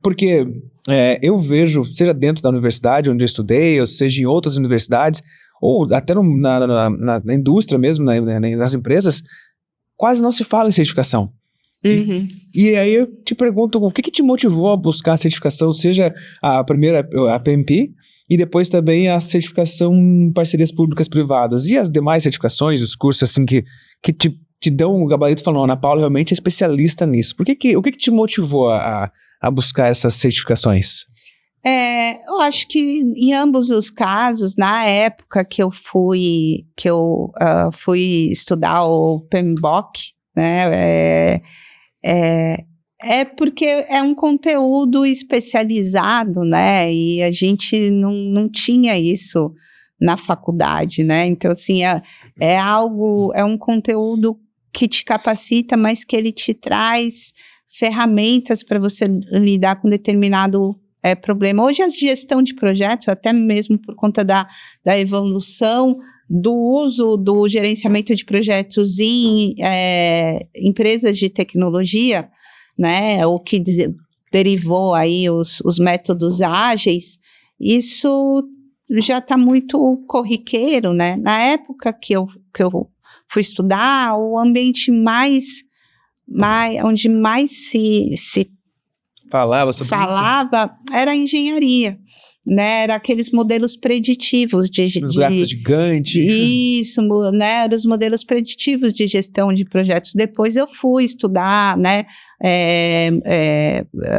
Porque eu vejo, seja dentro da universidade onde eu estudei, ou seja em outras universidades, ou até na indústria mesmo, nas empresas, quase não se fala em certificação. Uhum. E aí eu te pergunto, o que te motivou a buscar a certificação, seja a primeira, a PMP, e depois também a certificação em parcerias públicas-privadas, e as demais certificações, os cursos assim que te dão um gabarito e falam, não, Ana Paula realmente é especialista nisso. O que te motivou a buscar essas certificações? Eu acho que em ambos os casos, na época que eu fui estudar o PMBOK, né, porque é um conteúdo especializado, né, e a gente não tinha isso na faculdade, né, então assim, é um conteúdo que te capacita, mas que ele te traz ferramentas para você lidar com determinado problema. Hoje a gestão de projetos, até mesmo por conta da evolução do uso do gerenciamento de projetos em empresas de tecnologia, né, o que derivou aí os métodos ágeis, isso já está muito corriqueiro, né? Na época que eu fui estudar, o ambiente onde mais se falava era a engenharia, né? Era aqueles modelos preditivos os gráficos gigantes. Isso, né? Eram os modelos preditivos de gestão de projetos. Depois eu fui estudar, né?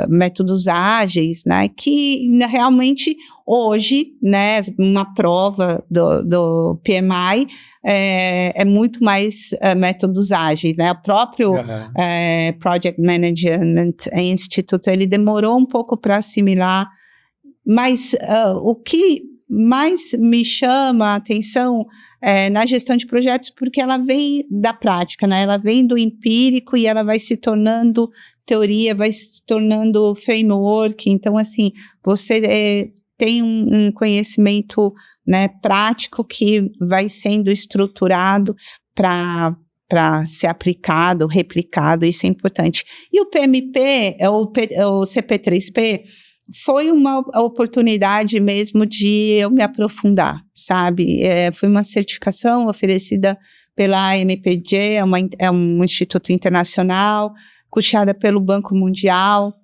Métodos ágeis, né? Que realmente hoje, né? Uma prova do PMI é muito mais métodos ágeis, né? O próprio Project Management Institute, ele demorou um pouco para assimilar. Mas o que mais me chama a atenção na gestão de projetos, porque ela vem da prática, né? Ela vem do empírico e ela vai se tornando teoria, vai se tornando framework. Então, assim, você tem um conhecimento, né, prático que vai sendo estruturado para ser aplicado, replicado, isso é importante. E o PMP, o CP3P, foi uma oportunidade mesmo de eu me aprofundar, sabe? Foi uma certificação oferecida pela AMPG, é um instituto internacional, custeada pelo Banco Mundial.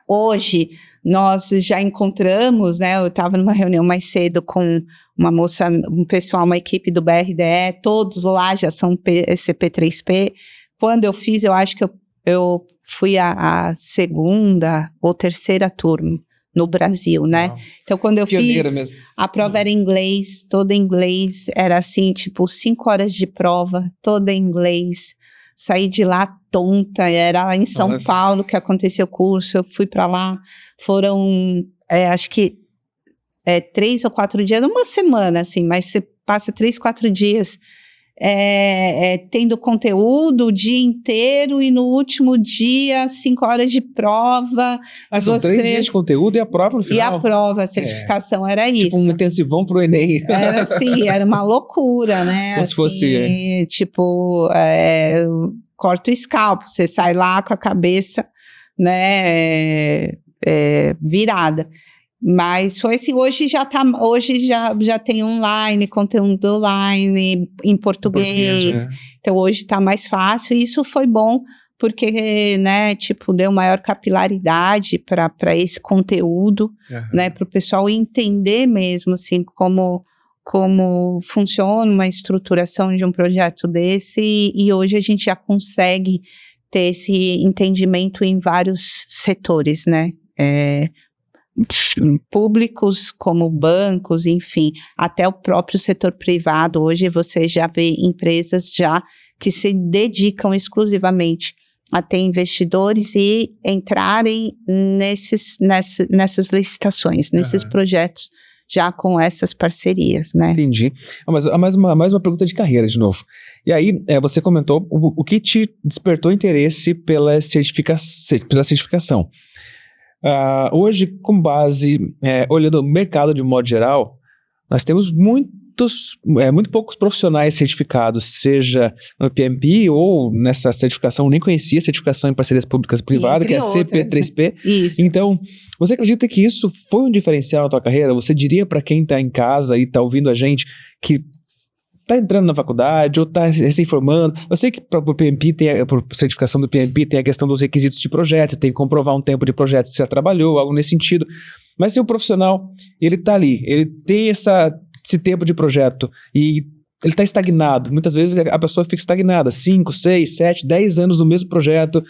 Hoje, nós já encontramos, né? Eu estava numa reunião mais cedo com um pessoal, uma equipe do BRDE, todos lá já são CP3P. Quando eu fiz, eu acho que eu fui a segunda ou terceira turma no Brasil, né? Não. Então, quando eu fiz, mesmo. A prova era em inglês, toda em inglês, era assim, tipo, 5 horas de prova, toda em inglês. Saí de lá tonta, era em São Paulo que aconteceu o curso, eu fui para lá, foram, acho que 3 ou 4 dias, uma semana, assim, mas você passa 3, 4 dias tendo conteúdo o dia inteiro e no último dia, 5 horas de prova. São 3 dias de conteúdo e a prova no final? E a prova, a certificação era isso. Tipo um intensivão pro Enem. Era assim, era uma loucura, né? Como assim, se fosse... Tipo, corta o escalpo, você sai lá com a cabeça, né, virada. Mas foi assim, hoje já tem online, conteúdo online em português. Então hoje está mais fácil, e isso foi bom porque, né, tipo, deu maior capilaridade para esse conteúdo, né, para o pessoal entender mesmo, assim, como funciona uma estruturação de um projeto desse, e hoje a gente já consegue ter esse entendimento em vários setores, né, públicos como bancos, enfim, até o próprio setor privado. Hoje você já vê empresas já que se dedicam exclusivamente a ter investidores e entrarem nessas licitações, nesses projetos, já com essas parcerias, né? Entendi. Mas mais uma pergunta de carreira, de novo. E aí, você comentou o que te despertou interesse pela certificação. Hoje, com base, olhando o mercado de modo geral, nós temos muito poucos profissionais certificados, seja no PMP ou nessa certificação, nem conhecia a certificação em parcerias públicas privadas, que é a CP3P. Isso. Então, você acredita que isso foi um diferencial na tua carreira? Você diria para quem está em casa e está ouvindo a gente que está entrando na faculdade ou está se formando? Eu sei que para o PMP, para certificação do PMP, tem a questão dos requisitos de projeto, você tem que comprovar um tempo de projeto que você já trabalhou, algo nesse sentido. Mas se o profissional, ele está ali, ele tem esse tempo de projeto e ele está estagnado. Muitas vezes a pessoa fica estagnada, 5, 6, 7, 10 anos no mesmo projeto,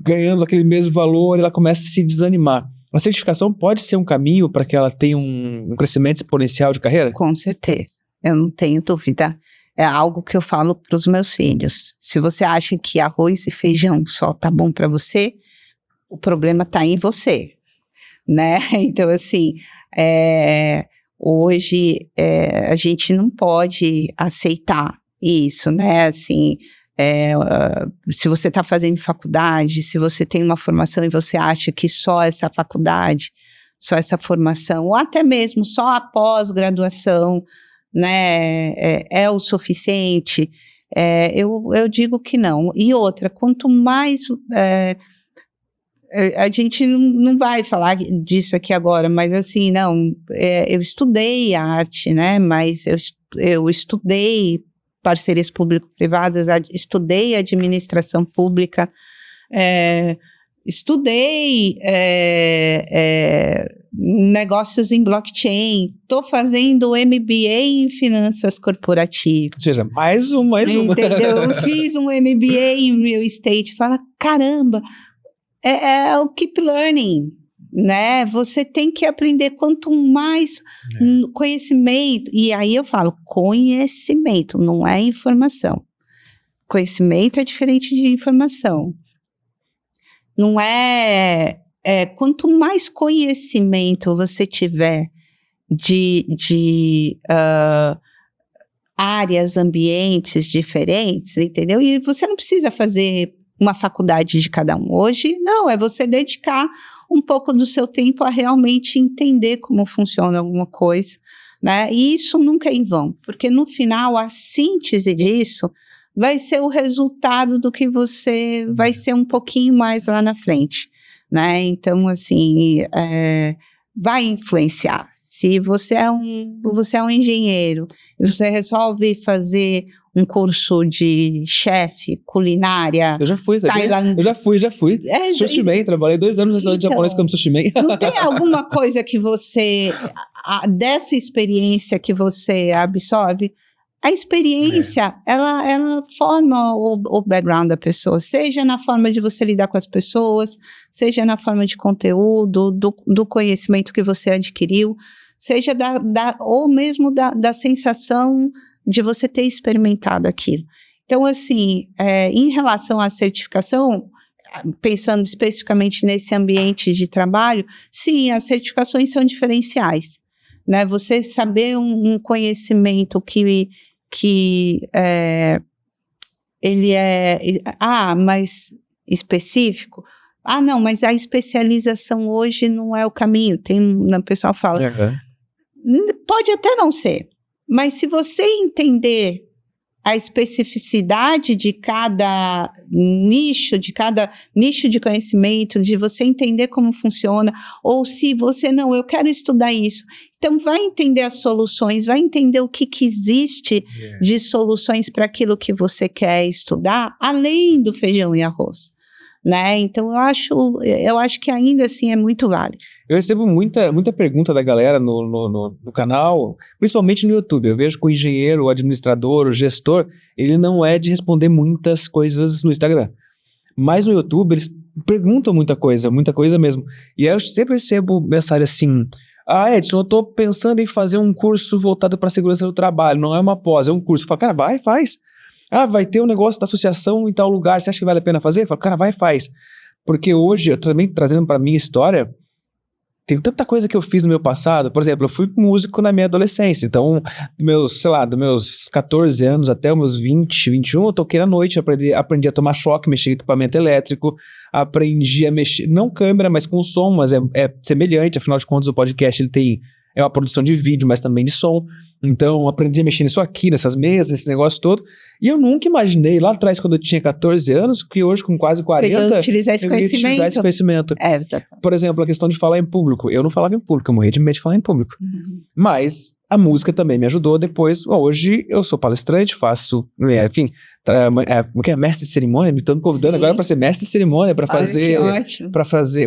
ganhando aquele mesmo valor, e ela começa a se desanimar. A certificação pode ser um caminho para que ela tenha um crescimento exponencial de carreira? Com certeza, eu não tenho dúvida. É algo que eu falo para os meus filhos. Se você acha que arroz e feijão só tá bom para você, o problema está em você, né? Então, assim, hoje, a gente não pode aceitar isso, né? Assim, se você está fazendo faculdade, se você tem uma formação e você acha que só essa faculdade, só essa formação, ou até mesmo só a pós-graduação, né, é o suficiente, eu digo que não. E outra, quanto mais... a gente não vai falar disso aqui agora, mas assim, não, eu estudei arte, né, mas eu estudei parcerias público-privadas, estudei administração pública, estudei negócios em blockchain, estou fazendo MBA em finanças corporativas. Ou seja, mais uma. Entendeu? Eu fiz um MBA em real estate, fala, caramba, é o keep learning, né? Você tem que aprender quanto mais conhecimento, e aí eu falo, conhecimento, não é informação. Conhecimento é diferente de informação. Não quanto mais conhecimento você tiver de áreas, ambientes diferentes, entendeu? E você não precisa fazer uma faculdade de cada um. Hoje, não, é você dedicar um pouco do seu tempo a realmente entender como funciona alguma coisa, né? E isso nunca é em vão, porque no final a síntese disso vai ser o resultado do que você vai ser um pouquinho mais lá na frente, né? Então, assim, vai influenciar. Se você é um engenheiro e você resolve fazer um curso de chefe, culinária... Eu já fui, Eu já fui. Sushi Man, trabalhei 2 anos no restaurante japonês como sushi man. Não tem alguma coisa que você... dessa experiência que você absorve? A experiência, ela forma o background da pessoa, seja na forma de você lidar com as pessoas, seja na forma de conteúdo, do conhecimento que você adquiriu, seja ou mesmo da sensação de você ter experimentado aquilo. Então, assim, em relação à certificação, pensando especificamente nesse ambiente de trabalho, sim, as certificações são diferenciais, né? Você saber um conhecimento que ele é, mas específico. Não, mas a especialização hoje não é o caminho. O pessoal fala, pode até não ser, mas se você entender a especificidade de cada nicho de conhecimento, de você entender como funciona, ou se você eu quero estudar isso. Então, vai entender as soluções, vai entender o que existe de soluções para aquilo que você quer estudar, além do feijão e arroz. Né? Então, eu acho que ainda assim é muito válido. Eu recebo muita pergunta da galera no canal, principalmente no YouTube. Eu vejo que o engenheiro, o administrador, o gestor, ele não é de responder muitas coisas no Instagram. Mas no YouTube, eles perguntam muita coisa mesmo. E aí eu sempre recebo mensagem assim, Edson, eu tô pensando em fazer um curso voltado para a segurança do trabalho, não é uma pós, é um curso. Eu falo, cara, vai, faz. Vai ter um negócio da associação em tal lugar, você acha que vale a pena fazer? Eu falo, cara, vai e faz. Porque hoje, eu também trazendo para minha história, tem tanta coisa que eu fiz no meu passado. Por exemplo, eu fui músico na minha adolescência. Então, dos meus 14 anos até os meus 20, 21, eu toquei na noite, aprendi a tomar choque, mexer em equipamento elétrico, aprendi a mexer, não câmera, mas com som, mas é semelhante, afinal de contas o podcast ele é uma produção de vídeo, mas também de som. Então, aprendi a mexer nisso aqui, nessas mesas, nesse negócio todo. E eu nunca imaginei, lá atrás, quando eu tinha 14 anos, que hoje, com quase 40, eu ia utilizar esse conhecimento. Por exemplo, a questão de falar em público. Eu não falava em público, eu morria de medo de falar em público. Mas a música também me ajudou depois. Hoje, eu sou palestrante, faço, enfim, mestre de cerimônia, me estou me convidando agora para ser mestre de cerimônia, para fazer...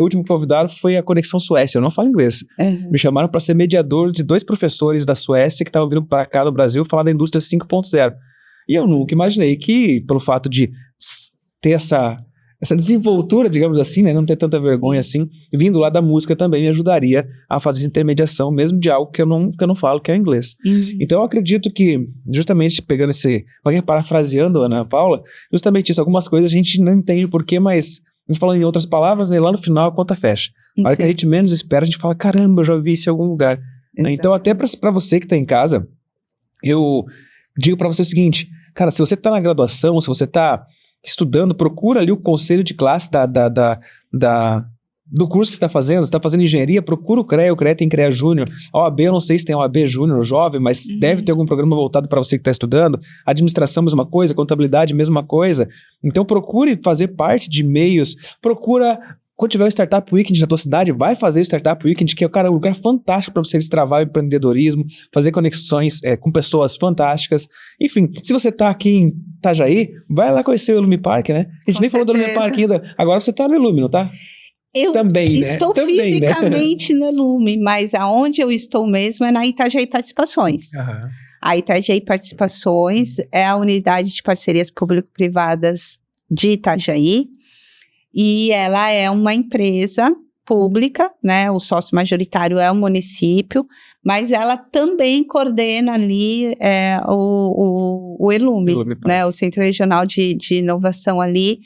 O último convidado foi a Conexão Suécia, eu não falo inglês. Me chamaram para ser mediador de 2 professores da Suécia que estavam vindo para cá no Brasil falar da indústria 5.0. E eu nunca imaginei que, pelo fato de ter essa desenvoltura, digamos assim, né, não ter tanta vergonha assim, vindo lá da música também me ajudaria a fazer intermediação, mesmo de algo que eu não falo, que é o inglês. Então eu acredito que, justamente pegando parafraseando a Ana Paula, justamente isso, algumas coisas a gente não entende o porquê, mas a gente falando em outras palavras, né, lá no final a conta fecha. A hora que a gente menos espera, a gente fala, caramba, eu já ouvi isso em algum lugar. Então até para você que está em casa, eu digo para você o seguinte, cara, se você está na graduação, se você está estudando, procura ali o conselho de classe do curso que você está fazendo. Você está fazendo engenharia, procura o CREA tem CREA Júnior. A OAB, eu não sei se tem OAB Júnior ou Jovem, mas deve ter algum programa voltado para você que está estudando. Administração, mesma coisa. Contabilidade, mesma coisa. Então procure fazer parte de meios, quando tiver o Startup Weekend na tua cidade, vai fazer o Startup Weekend, que é um lugar fantástico para você destravar o empreendedorismo, fazer conexões com pessoas fantásticas. Enfim, se você está aqui em Itajaí, vai lá conhecer o Ilume Park, né? A gente nem falou do Ilume Park ainda. Agora você está no Ilume, não tá? Eu também, estou fisicamente no Ilume, mas aonde eu estou mesmo é na Itajaí Participações. A Itajaí Participações é a unidade de parcerias público-privadas de Itajaí. E ela é uma empresa pública, né? O sócio majoritário é o município, mas ela também coordena ali o Ilume, né? O Centro Regional de Inovação ali.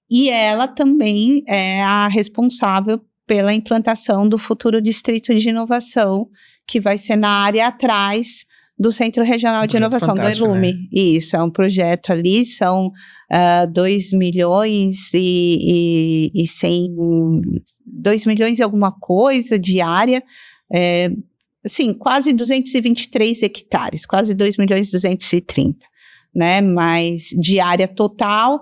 E ela também é a responsável pela implantação do futuro Distrito de Inovação, que vai ser na área atrás do Centro Regional de Inovação, do Ilume. Né? Isso, é um projeto ali, são 2 milhões e 2 milhões e alguma coisa de área, assim, quase 223 hectares, quase 2 milhões e 230, né, mas de área total,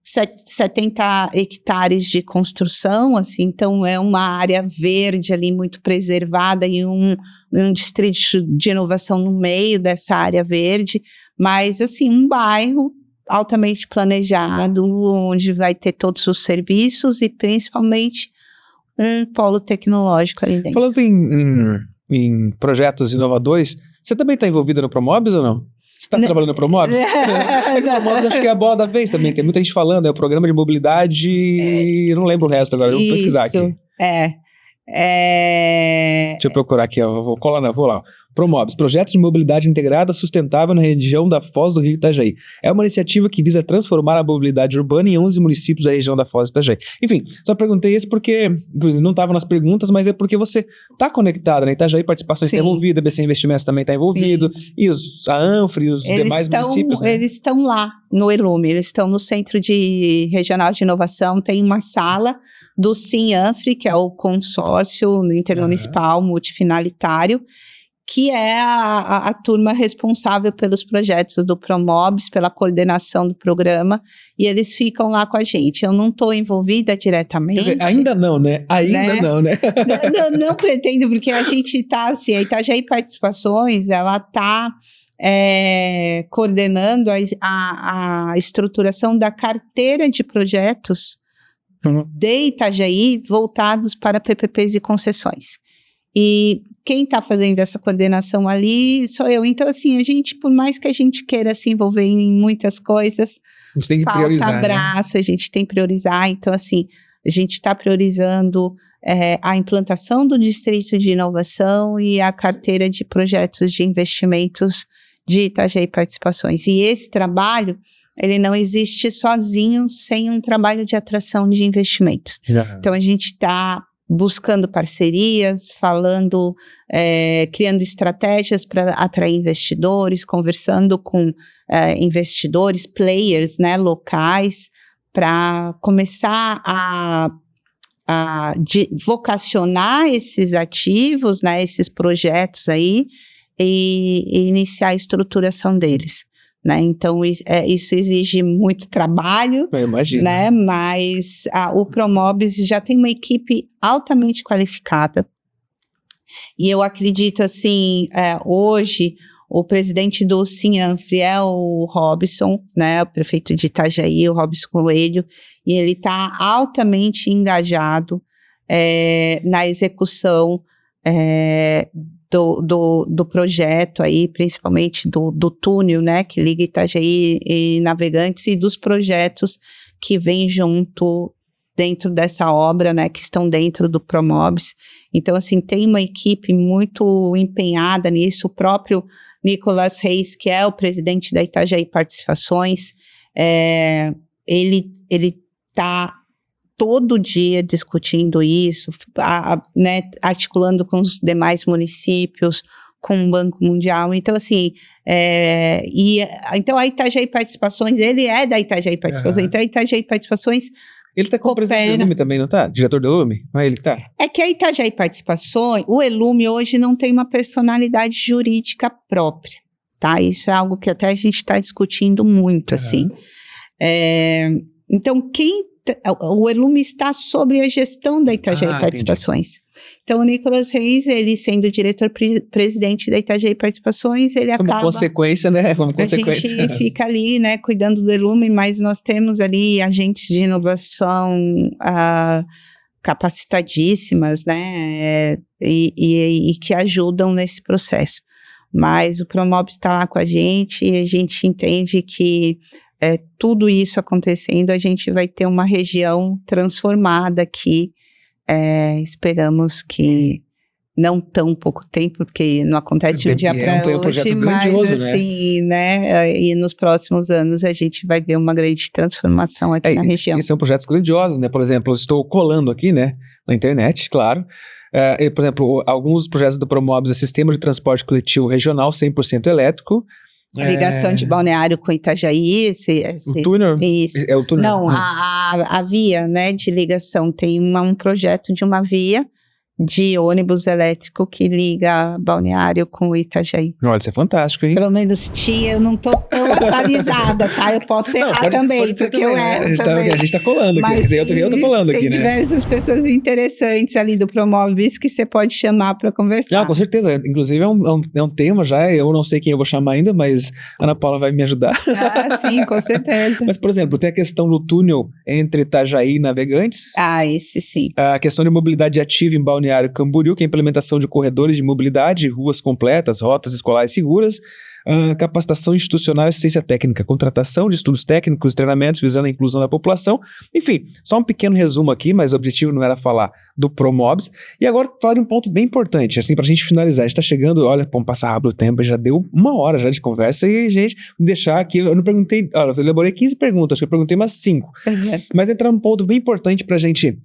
70 hectares de construção, assim, então é uma área verde ali muito preservada e um distrito de inovação no meio dessa área verde, mas assim, um bairro altamente planejado, onde vai ter todos os serviços e principalmente um polo tecnológico ali dentro. Falando em projetos inovadores, você também está envolvida no Promobis ou não? Você está trabalhando no Promobis? Promobis acho que é a bola da vez também, tem muita gente falando, é o programa de mobilidade, eu não lembro o resto agora, eu vou pesquisar aqui. Deixa eu procurar aqui, vou lá. Promobis, Projeto de Mobilidade Integrada Sustentável na região da Foz do Rio Itajaí. É uma iniciativa que visa transformar a mobilidade urbana em 11 municípios da região da Foz do Itajaí. Enfim, só perguntei isso porque, não estava nas perguntas, mas é porque você está conectado, né? Itajaí Participações está envolvida, a BC Investimentos também está envolvido, e a Anfra e os demais municípios, né? Eles estão lá no Elume, eles estão no Centro Regional de Inovação, tem uma sala do Sim-Anfre, que é o consórcio intermunicipal multifinalitário, que é a turma responsável pelos projetos do Promobis, pela coordenação do programa, e eles ficam lá com a gente. Eu não estou envolvida diretamente. Quer dizer, ainda não, né? Não, né? não pretendo, porque a gente está assim, a Itajaí Participações, ela está coordenando a estruturação da carteira de projetos de Itajaí voltados para PPPs e concessões. E quem está fazendo essa coordenação ali sou eu. Então, assim, a gente, por mais que a gente queira se envolver em muitas coisas, a gente tem que priorizar, falta abraço, né? A gente tem que priorizar. Então, assim, a gente está priorizando a implantação do Distrito de Inovação e a carteira de projetos de investimentos de Itajaí Participações. E esse trabalho, ele não existe sozinho sem um trabalho de atração de investimentos. Então, a gente está buscando parcerias, falando, criando estratégias para atrair investidores, conversando com investidores, players, né, locais, para começar a vocacionar esses ativos, né, esses projetos aí, e iniciar a estruturação deles. Né? Então, isso exige muito trabalho, eu imagino, né? Mas o Promobis já tem uma equipe altamente qualificada. E eu acredito, assim, hoje, o presidente do Sim-Anfre é o Robson, né? O prefeito de Itajaí, o Robson Coelho, e ele está altamente engajado na execução do projeto aí, principalmente do túnel, né, que liga Itajaí e Navegantes, e dos projetos que vêm junto dentro dessa obra, né, que estão dentro do Promobis. Então, assim, tem uma equipe muito empenhada nisso. O próprio Nicolas Reis, que é o presidente da Itajaí Participações, ele está todo dia discutindo isso, né, articulando com os demais municípios, com o Banco Mundial. Então, assim, então a Itajaí Participações, ele é da Itajaí Participações, então a Itajaí Participações ele está com o presidente do Elume também, não está? Diretor do Elume? Não é ele que está? É que a Itajaí Participações, o Elume hoje não tem uma personalidade jurídica própria, tá? Isso é algo que até a gente está discutindo muito, assim. Então, o Elume está sobre a gestão da Itajaí Participações. Entendi. Então, o Nicolas Reis, ele sendo diretor-presidente da Itajaí Participações, ele acaba... Como consequência, né? A gente fica ali, né, cuidando do Elume, mas nós temos ali agentes de inovação capacitadíssimas, né, e que ajudam nesse processo. Mas o Promobis está lá com a gente e a gente entende que tudo isso acontecendo, a gente vai ter uma região transformada aqui. Esperamos que não tão pouco tempo, porque não acontece de um dia para hoje, um projeto mas grandioso, assim, né? E nos próximos anos a gente vai ver uma grande transformação aqui na região. E são projetos grandiosos, né? Por exemplo, eu estou colando aqui, né, na internet, claro. Por exemplo, alguns dos projetos do Promobis é Sistema de Transporte Coletivo Regional 100% elétrico. Ligação de Balneário com Itajaí. O túnel? Isso. É o túnel? Não, a via, né, de ligação. Tem um projeto de uma via de ônibus elétrico que liga Balneário com Itajaí. Olha, isso é fantástico, hein? Pelo menos eu não estou tão atualizada, tá? Eu posso errar também, porque eu erro também. A gente está colando aqui, quer dizer, eu estou colando aqui, né? Tem diversas pessoas interessantes ali do Promobis que você pode chamar para conversar. Não, com certeza. Inclusive é um tema já, eu não sei quem eu vou chamar ainda, mas a Ana Paula vai me ajudar. Sim, com certeza. Mas, por exemplo, tem a questão do túnel entre Itajaí e Navegantes. Esse sim. A questão de mobilidade ativa em Balneário Camboriú, que é a implementação de corredores de mobilidade, ruas completas, rotas escolares seguras. capacitação institucional e assistência técnica, contratação de estudos técnicos, treinamentos visando a inclusão da população. Enfim, só um pequeno resumo aqui, mas o objetivo não era falar do Promobs. E agora falar de um ponto bem importante, assim, pra gente finalizar. A gente tá chegando, olha, vamos passar rápido o tempo, já deu 1 hora já de conversa e, gente, deixar aqui, eu não perguntei, olha, eu elaborei 15 perguntas, acho que eu perguntei umas 5. Mas entrar num ponto bem importante pra gente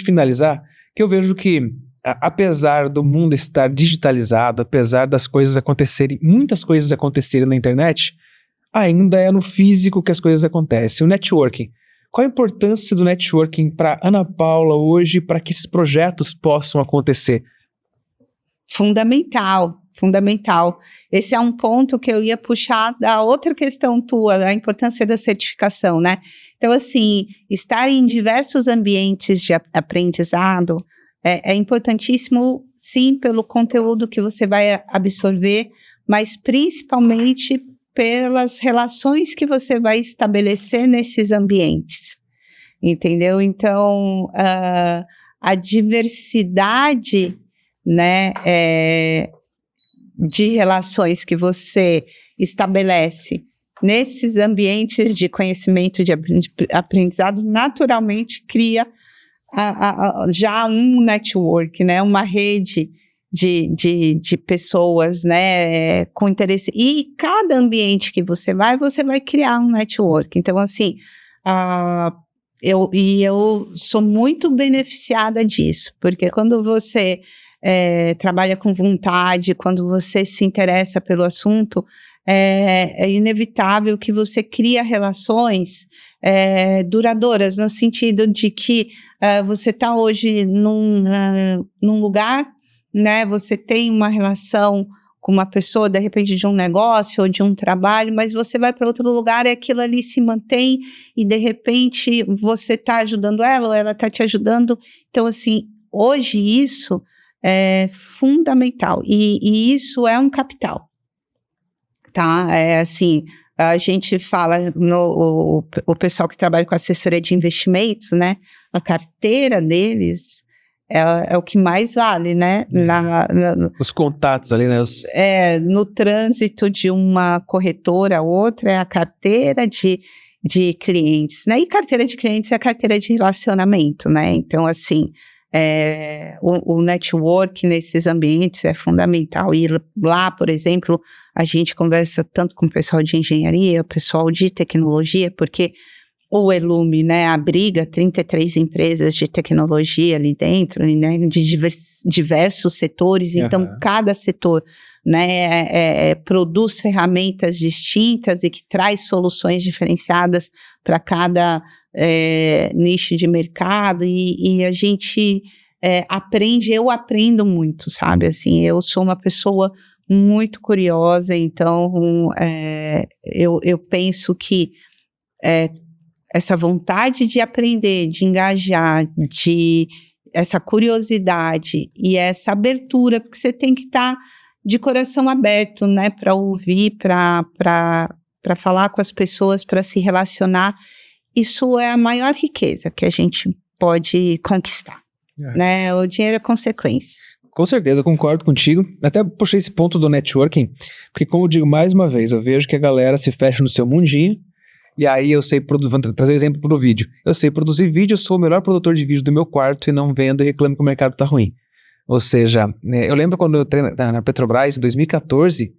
finalizar, que eu vejo que apesar do mundo estar digitalizado, apesar das coisas acontecerem, muitas coisas acontecerem na internet, ainda é no físico que as coisas acontecem. O networking. Qual a importância do networking para Ana Paula hoje, para que esses projetos possam acontecer? Fundamental. Esse é um ponto que eu ia puxar da outra questão tua, da importância da certificação, né? Então, assim, estar em diversos ambientes de aprendizado é importantíssimo, sim, pelo conteúdo que você vai absorver, mas principalmente pelas relações que você vai estabelecer nesses ambientes, entendeu? Então, a diversidade, né, de relações que você estabelece nesses ambientes de conhecimento, de aprendizado, naturalmente cria já um network, né, uma rede de pessoas, né, com interesse. E cada ambiente que você vai criar um network. Então, assim, eu sou muito beneficiada disso, porque quando você trabalha com vontade, quando você se interessa pelo assunto, é inevitável que você cria relações duradouras, no sentido de que você está hoje num lugar, né, você tem uma relação com uma pessoa, de repente de um negócio ou de um trabalho, mas você vai para outro lugar e aquilo ali se mantém e de repente você está ajudando ela ou ela está te ajudando. Então, assim, hoje isso é fundamental e isso é um capital, tá? Assim, a gente fala, o pessoal que trabalha com assessoria de investimentos, né? A carteira deles é o que mais vale, né? Os contatos ali, né? No trânsito de uma corretora a outra, é a carteira de clientes, né? E carteira de clientes é a carteira de relacionamento, né? Então, assim, o network nesses ambientes é fundamental. E lá, por exemplo, a gente conversa tanto com o pessoal de engenharia, o pessoal de tecnologia, porque o Elume, né, abriga 33 empresas de tecnologia ali dentro, né, de diversos setores. Então, cada setor, né, produz ferramentas distintas e que traz soluções diferenciadas para cada nicho de mercado, e a gente eu aprendo muito, sabe, assim, eu sou uma pessoa muito curiosa, então eu penso que essa vontade de aprender, de engajar, essa curiosidade e essa abertura, porque você tem que estar de coração aberto, né, para ouvir, para falar com as pessoas, para se relacionar. Isso é a maior riqueza que a gente pode conquistar, né? O dinheiro é consequência. Com certeza, eu concordo contigo. Até puxei esse ponto do networking, porque, como eu digo mais uma vez, eu vejo que a galera se fecha no seu mundinho. E aí eu sei vou trazer exemplo pro vídeo. Eu sei produzir vídeo, eu sou o melhor produtor de vídeo do meu quarto e não vendo e reclamo que o mercado tá ruim. Ou seja, eu lembro quando eu treino na Petrobras, em 2014,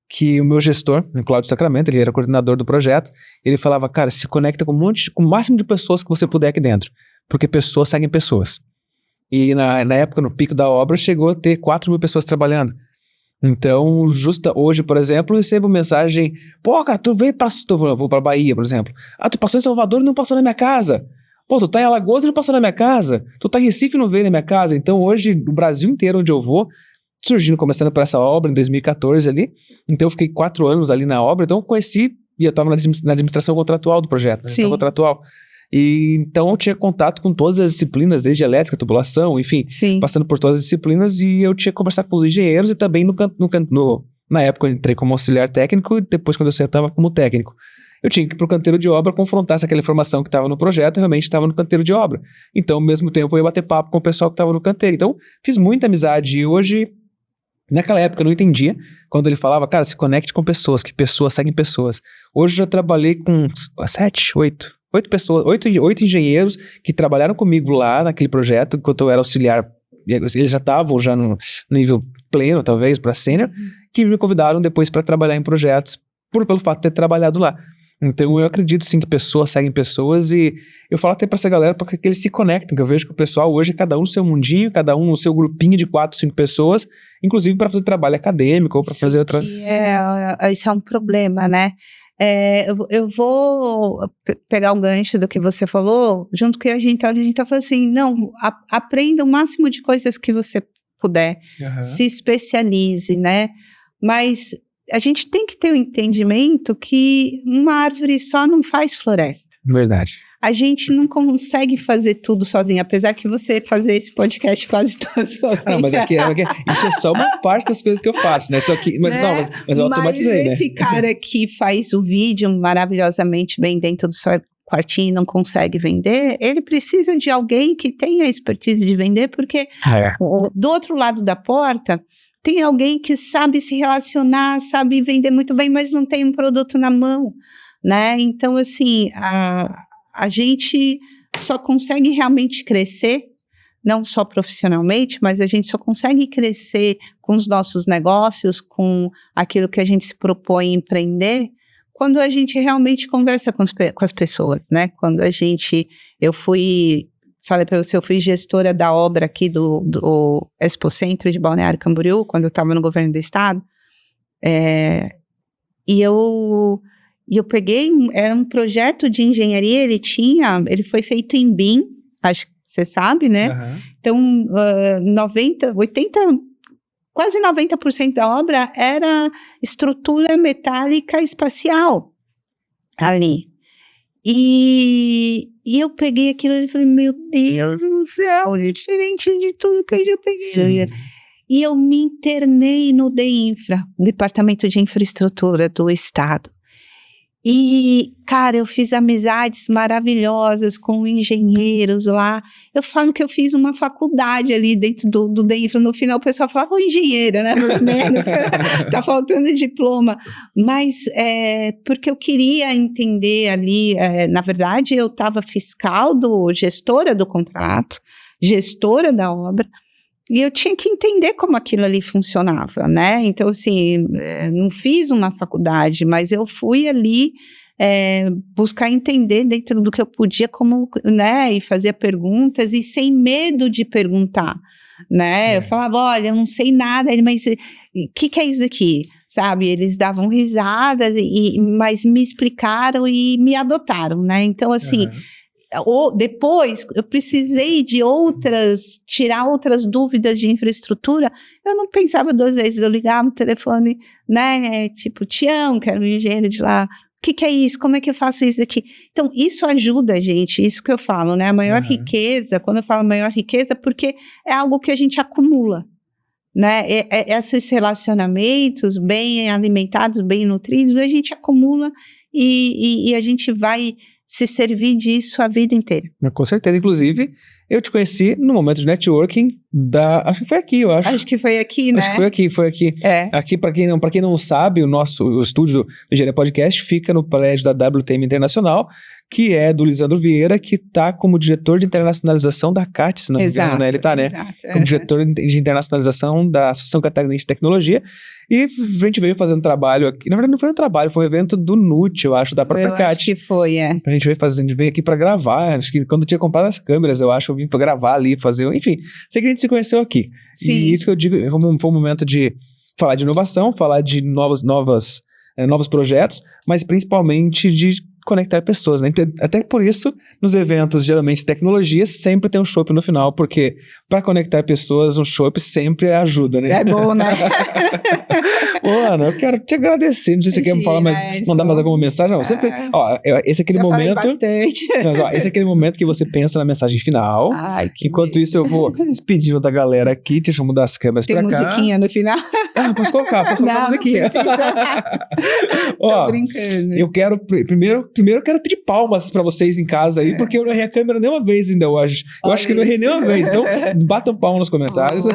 que o meu gestor, o Cláudio Sacramento, ele era coordenador do projeto, ele falava, cara, se conecta com com o máximo de pessoas que você puder aqui dentro, porque pessoas seguem pessoas. E na época, no pico da obra, chegou a ter 4.000 pessoas trabalhando. Então, justo hoje, por exemplo, eu recebo mensagem, pô, cara, tu veio vou pra Bahia, por exemplo. Ah, tu passou em Salvador e não passou na minha casa. Pô, tu tá em Alagoas e não passou na minha casa. Tu tá em Recife e não veio na minha casa. Então, hoje, o Brasil inteiro onde eu vou, começando por essa obra em 2014 ali. Então, eu fiquei 4 anos ali na obra. Então, eu conheci, e eu tava na administração contratual do projeto, né? Sim. Contratual. E então eu tinha contato com todas as disciplinas, desde elétrica, tubulação, enfim, sim, passando por todas as disciplinas, e eu tinha que conversar com os engenheiros e também na época eu entrei como auxiliar técnico e depois quando eu estava como técnico. Eu tinha que ir para o canteiro de obra confrontar se aquela informação que estava no projeto realmente estava no canteiro de obra. Então, ao mesmo tempo, eu ia bater papo com o pessoal que estava no canteiro. Então, fiz muita amizade e hoje Naquela época eu não entendia, quando ele falava, cara, se conecte com pessoas, que pessoas seguem pessoas. Hoje eu já trabalhei com 8 pessoas, 8 engenheiros que trabalharam comigo lá naquele projeto, enquanto eu era auxiliar. Eles já estavam no nível pleno, talvez, para sênior, que me convidaram depois para trabalhar em projetos, pelo fato de ter trabalhado lá. Então eu acredito sim que pessoas seguem pessoas, e eu falo até pra essa galera porque eles se conectam, que eu vejo que o pessoal hoje é cada um no seu mundinho, cada um no seu grupinho de 4, 5 pessoas, inclusive para fazer trabalho acadêmico ou para fazer outras... Isso é um problema, né? Eu vou pegar um gancho do que você falou, junto com a gente tá falando assim, não, aprenda o máximo de coisas que você puder, se especialize, né? Mas a gente tem que ter o entendimento que uma árvore só não faz floresta. Verdade. A gente não consegue fazer tudo sozinho, apesar que você fazer esse podcast quase todo sozinho. Mas isso é só uma parte das coisas que eu faço, né? Mas eu automatizei, né? Esse cara que faz o vídeo maravilhosamente bem dentro do seu quartinho e não consegue vender, ele precisa de alguém que tenha a expertise de vender, porque do outro lado da porta tem alguém que sabe se relacionar, sabe vender muito bem, mas não tem um produto na mão, né? Então, assim, a gente só consegue realmente crescer, não só profissionalmente, mas a gente só consegue crescer com os nossos negócios, com aquilo que a gente se propõe a empreender, quando a gente realmente conversa com as pessoas, né? Quando falei para você, eu fui gestora da obra aqui do Expocentro de Balneário Camboriú, quando eu estava no governo do estado, e eu peguei, era um projeto de engenharia, ele foi feito em BIM, acho que você sabe, né? Então, quase 90% da obra era estrutura metálica espacial ali. E eu peguei aquilo e falei, meu Deus do céu, é diferente de tudo que eu já peguei. E eu me internei no DEINFRA, Departamento de Infraestrutura do Estado. E, cara, eu fiz amizades maravilhosas com engenheiros lá. Eu falo que eu fiz uma faculdade ali dentro do DEINFRA. No final, o pessoal falava, engenheira, né? Pelo menos, tá faltando diploma. Mas, porque eu queria entender ali, na verdade, eu estava gestora do contrato, gestora da obra, e eu tinha que entender como aquilo ali funcionava, né? Então, assim, não fiz uma faculdade, mas eu fui ali buscar entender dentro do que eu podia, como, né? E fazia perguntas e sem medo de perguntar, né? Eu falava, olha, eu não sei nada, mas o que é isso aqui? Sabe? Eles davam risadas, mas me explicaram e me adotaram, né? Então, assim... depois eu precisei tirar outras dúvidas de infraestrutura, eu não pensava 2 vezes, eu ligava o telefone, né, tipo, Tião, que era um engenheiro de lá, o que é isso, como é que eu faço isso aqui? Então, isso ajuda a gente, isso que eu falo, né, a maior riqueza, quando eu falo maior riqueza, porque é algo que a gente acumula, né, esses relacionamentos bem alimentados, bem nutridos, a gente acumula e a gente vai se servir disso a vida inteira. Com certeza, inclusive, eu te conheci no momento de networking acho que foi aqui, eu acho. Acho que foi aqui, né? Acho que foi aqui. Aqui, para quem não sabe, o estúdio do Engenharia Podcast fica no prédio da WTM Internacional, que é do Lisandro Vieira, que está como diretor de internacionalização da CAT, se não me engano, né? Ele está, né? Como diretor de internacionalização da Associação Catarinense de Tecnologia. E a gente veio fazendo trabalho aqui. Na verdade, não foi um trabalho, foi um evento do NUT, eu acho, da própria CAT. Acho que foi, A gente veio aqui para gravar. Acho que quando eu tinha comprado as câmeras, eu acho, eu vim para gravar ali, fazer. Enfim, sei que a gente se conheceu aqui. Sim. E isso que eu digo, foi um momento de falar de inovação, falar de novos projetos, mas principalmente de conectar pessoas, né? Até por isso, nos eventos, geralmente, tecnologia, sempre tem um chopp no final, porque para conectar pessoas, um chopp sempre ajuda, né? É bom, né? Ana, eu quero te agradecer, não sei se você quer me falar, mas mandar mais alguma mensagem? Não, sempre, esse é aquele momento... bastante. Mas, esse é aquele momento que você pensa na mensagem final. Enquanto isso, eu vou despedir da galera aqui, deixa eu mudar as câmeras pra cá. Tem musiquinha no final? Posso colocar a musiquinha. Tô brincando. Eu quero, primeiro eu quero pedir palmas pra vocês em casa aí, porque eu não errei a câmera nenhuma vez ainda hoje. Eu acho que eu não errei nenhuma vez, então batam palmas nos comentários.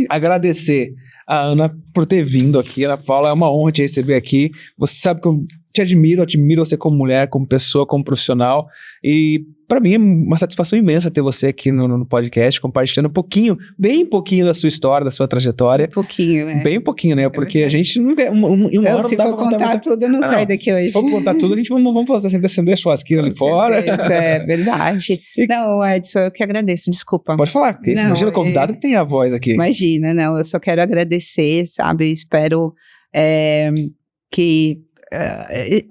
agradecer a Ana por ter vindo aqui. Ana Paula, é uma honra te receber aqui. Você sabe que eu te admiro você como mulher, como pessoa, como profissional. E para mim é uma satisfação imensa ter você aqui no podcast, compartilhando bem pouquinho da sua história, da sua trajetória. Pouquinho, né? Bem pouquinho, né? Porque a gente não vê. Se for contar tudo, eu não saio daqui hoje. Se for contar tudo, a gente vamos fazer sempre acender a churrasqueira ali fora. É verdade. Não, Edson, eu que agradeço, desculpa. Pode falar, porque imagina o convidado que tem a voz aqui. Imagina, não, eu só quero agradecer, sabe? Espero que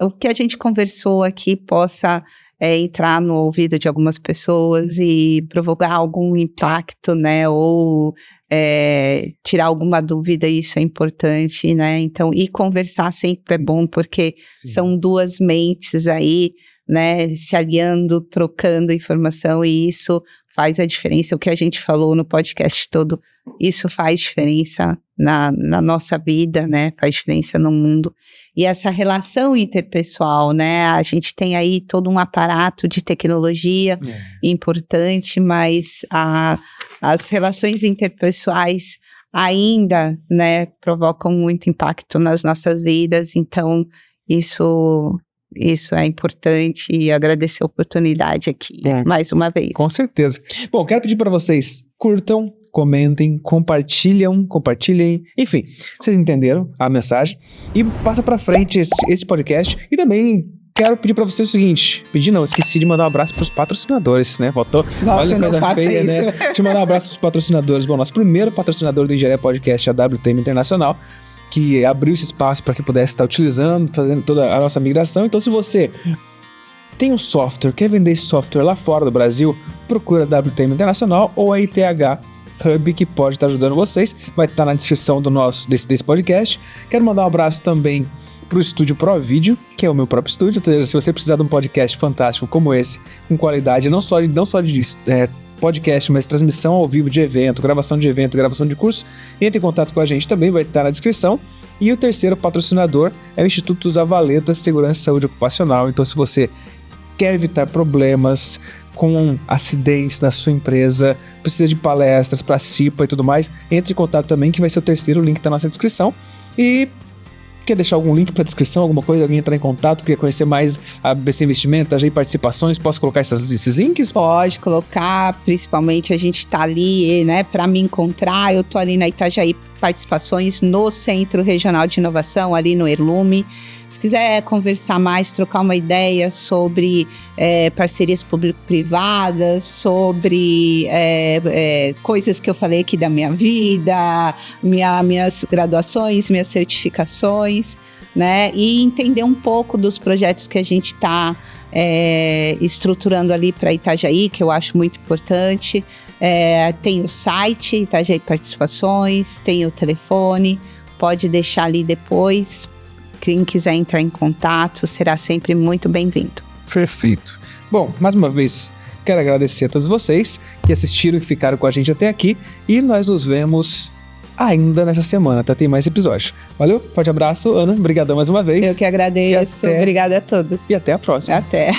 o que a gente conversou aqui possa entrar no ouvido de algumas pessoas e provocar algum impacto, né, ou tirar alguma dúvida, isso é importante, né, então, e conversar sempre é bom, porque são duas mentes aí, né, se aliando, trocando informação, e isso faz a diferença. O que a gente falou no podcast todo, isso faz diferença na nossa vida, né, faz diferença no mundo. E essa relação interpessoal, né, a gente tem aí todo um aparato de tecnologia importante, mas as relações interpessoais ainda, né, provocam muito impacto nas nossas vidas, então isso é importante, e agradecer a oportunidade aqui, mais uma vez. Com certeza. Bom, quero pedir para vocês, curtam, comentem, compartilhem, enfim, vocês entenderam a mensagem, e passa para frente esse podcast. E também quero pedir para vocês o seguinte, esqueci de mandar um abraço para os patrocinadores, né? Faltou. Nossa, olha, coisa feia, isso. Né? Deixa eu mandar um abraço para os patrocinadores. Bom, nosso primeiro patrocinador do Engenharia Podcast é a WTM Internacional, que abriu esse espaço para que pudesse estar utilizando, fazendo toda a nossa migração. Então, se você tem um software, quer vender esse software lá fora do Brasil, procura a WTM Internacional ou a ITH Hub, que pode estar ajudando vocês. Vai estar na descrição desse podcast. Quero mandar um abraço também para o Estúdio Pro Vídeo, que é o meu próprio estúdio. Ou seja, se você precisar de um podcast fantástico como esse, com qualidade, não só de podcast, mas transmissão ao vivo de evento, gravação de curso, entre em contato com a gente também, vai estar na descrição. E o terceiro patrocinador é o Instituto Zavaleta Segurança e Saúde Ocupacional. Então, se você quer evitar problemas com acidentes na sua empresa, precisa de palestras para CIPA e tudo mais, entre em contato também, que vai ser o terceiro link da nossa descrição. E quer deixar algum link para descrição, alguma coisa, alguém entrar em contato, quer conhecer mais a BC Investimentos, a GI Participações, posso colocar esses links? Pode colocar, principalmente a gente tá ali, né, para me encontrar, eu tô ali na Itajaí Participações, no Centro Regional de Inovação, ali no Erlume. Se quiser conversar mais, trocar uma ideia sobre parcerias público-privadas, sobre coisas que eu falei aqui da minha vida, minhas graduações, minhas certificações, né? E entender um pouco dos projetos que a gente está estruturando ali para Itajaí, que eu acho muito importante. Tem o site, Itajaí Participações, tem o telefone, pode deixar ali depois. Quem quiser entrar em contato será sempre muito bem-vindo. Perfeito. Bom, mais uma vez, quero agradecer a todos vocês que assistiram e que ficaram com a gente até aqui. E nós nos vemos ainda nessa semana, tá? Tem mais episódios. Valeu, forte abraço, Ana. Obrigadão mais uma vez. Eu que agradeço. Obrigada a todos. E até a próxima. Até.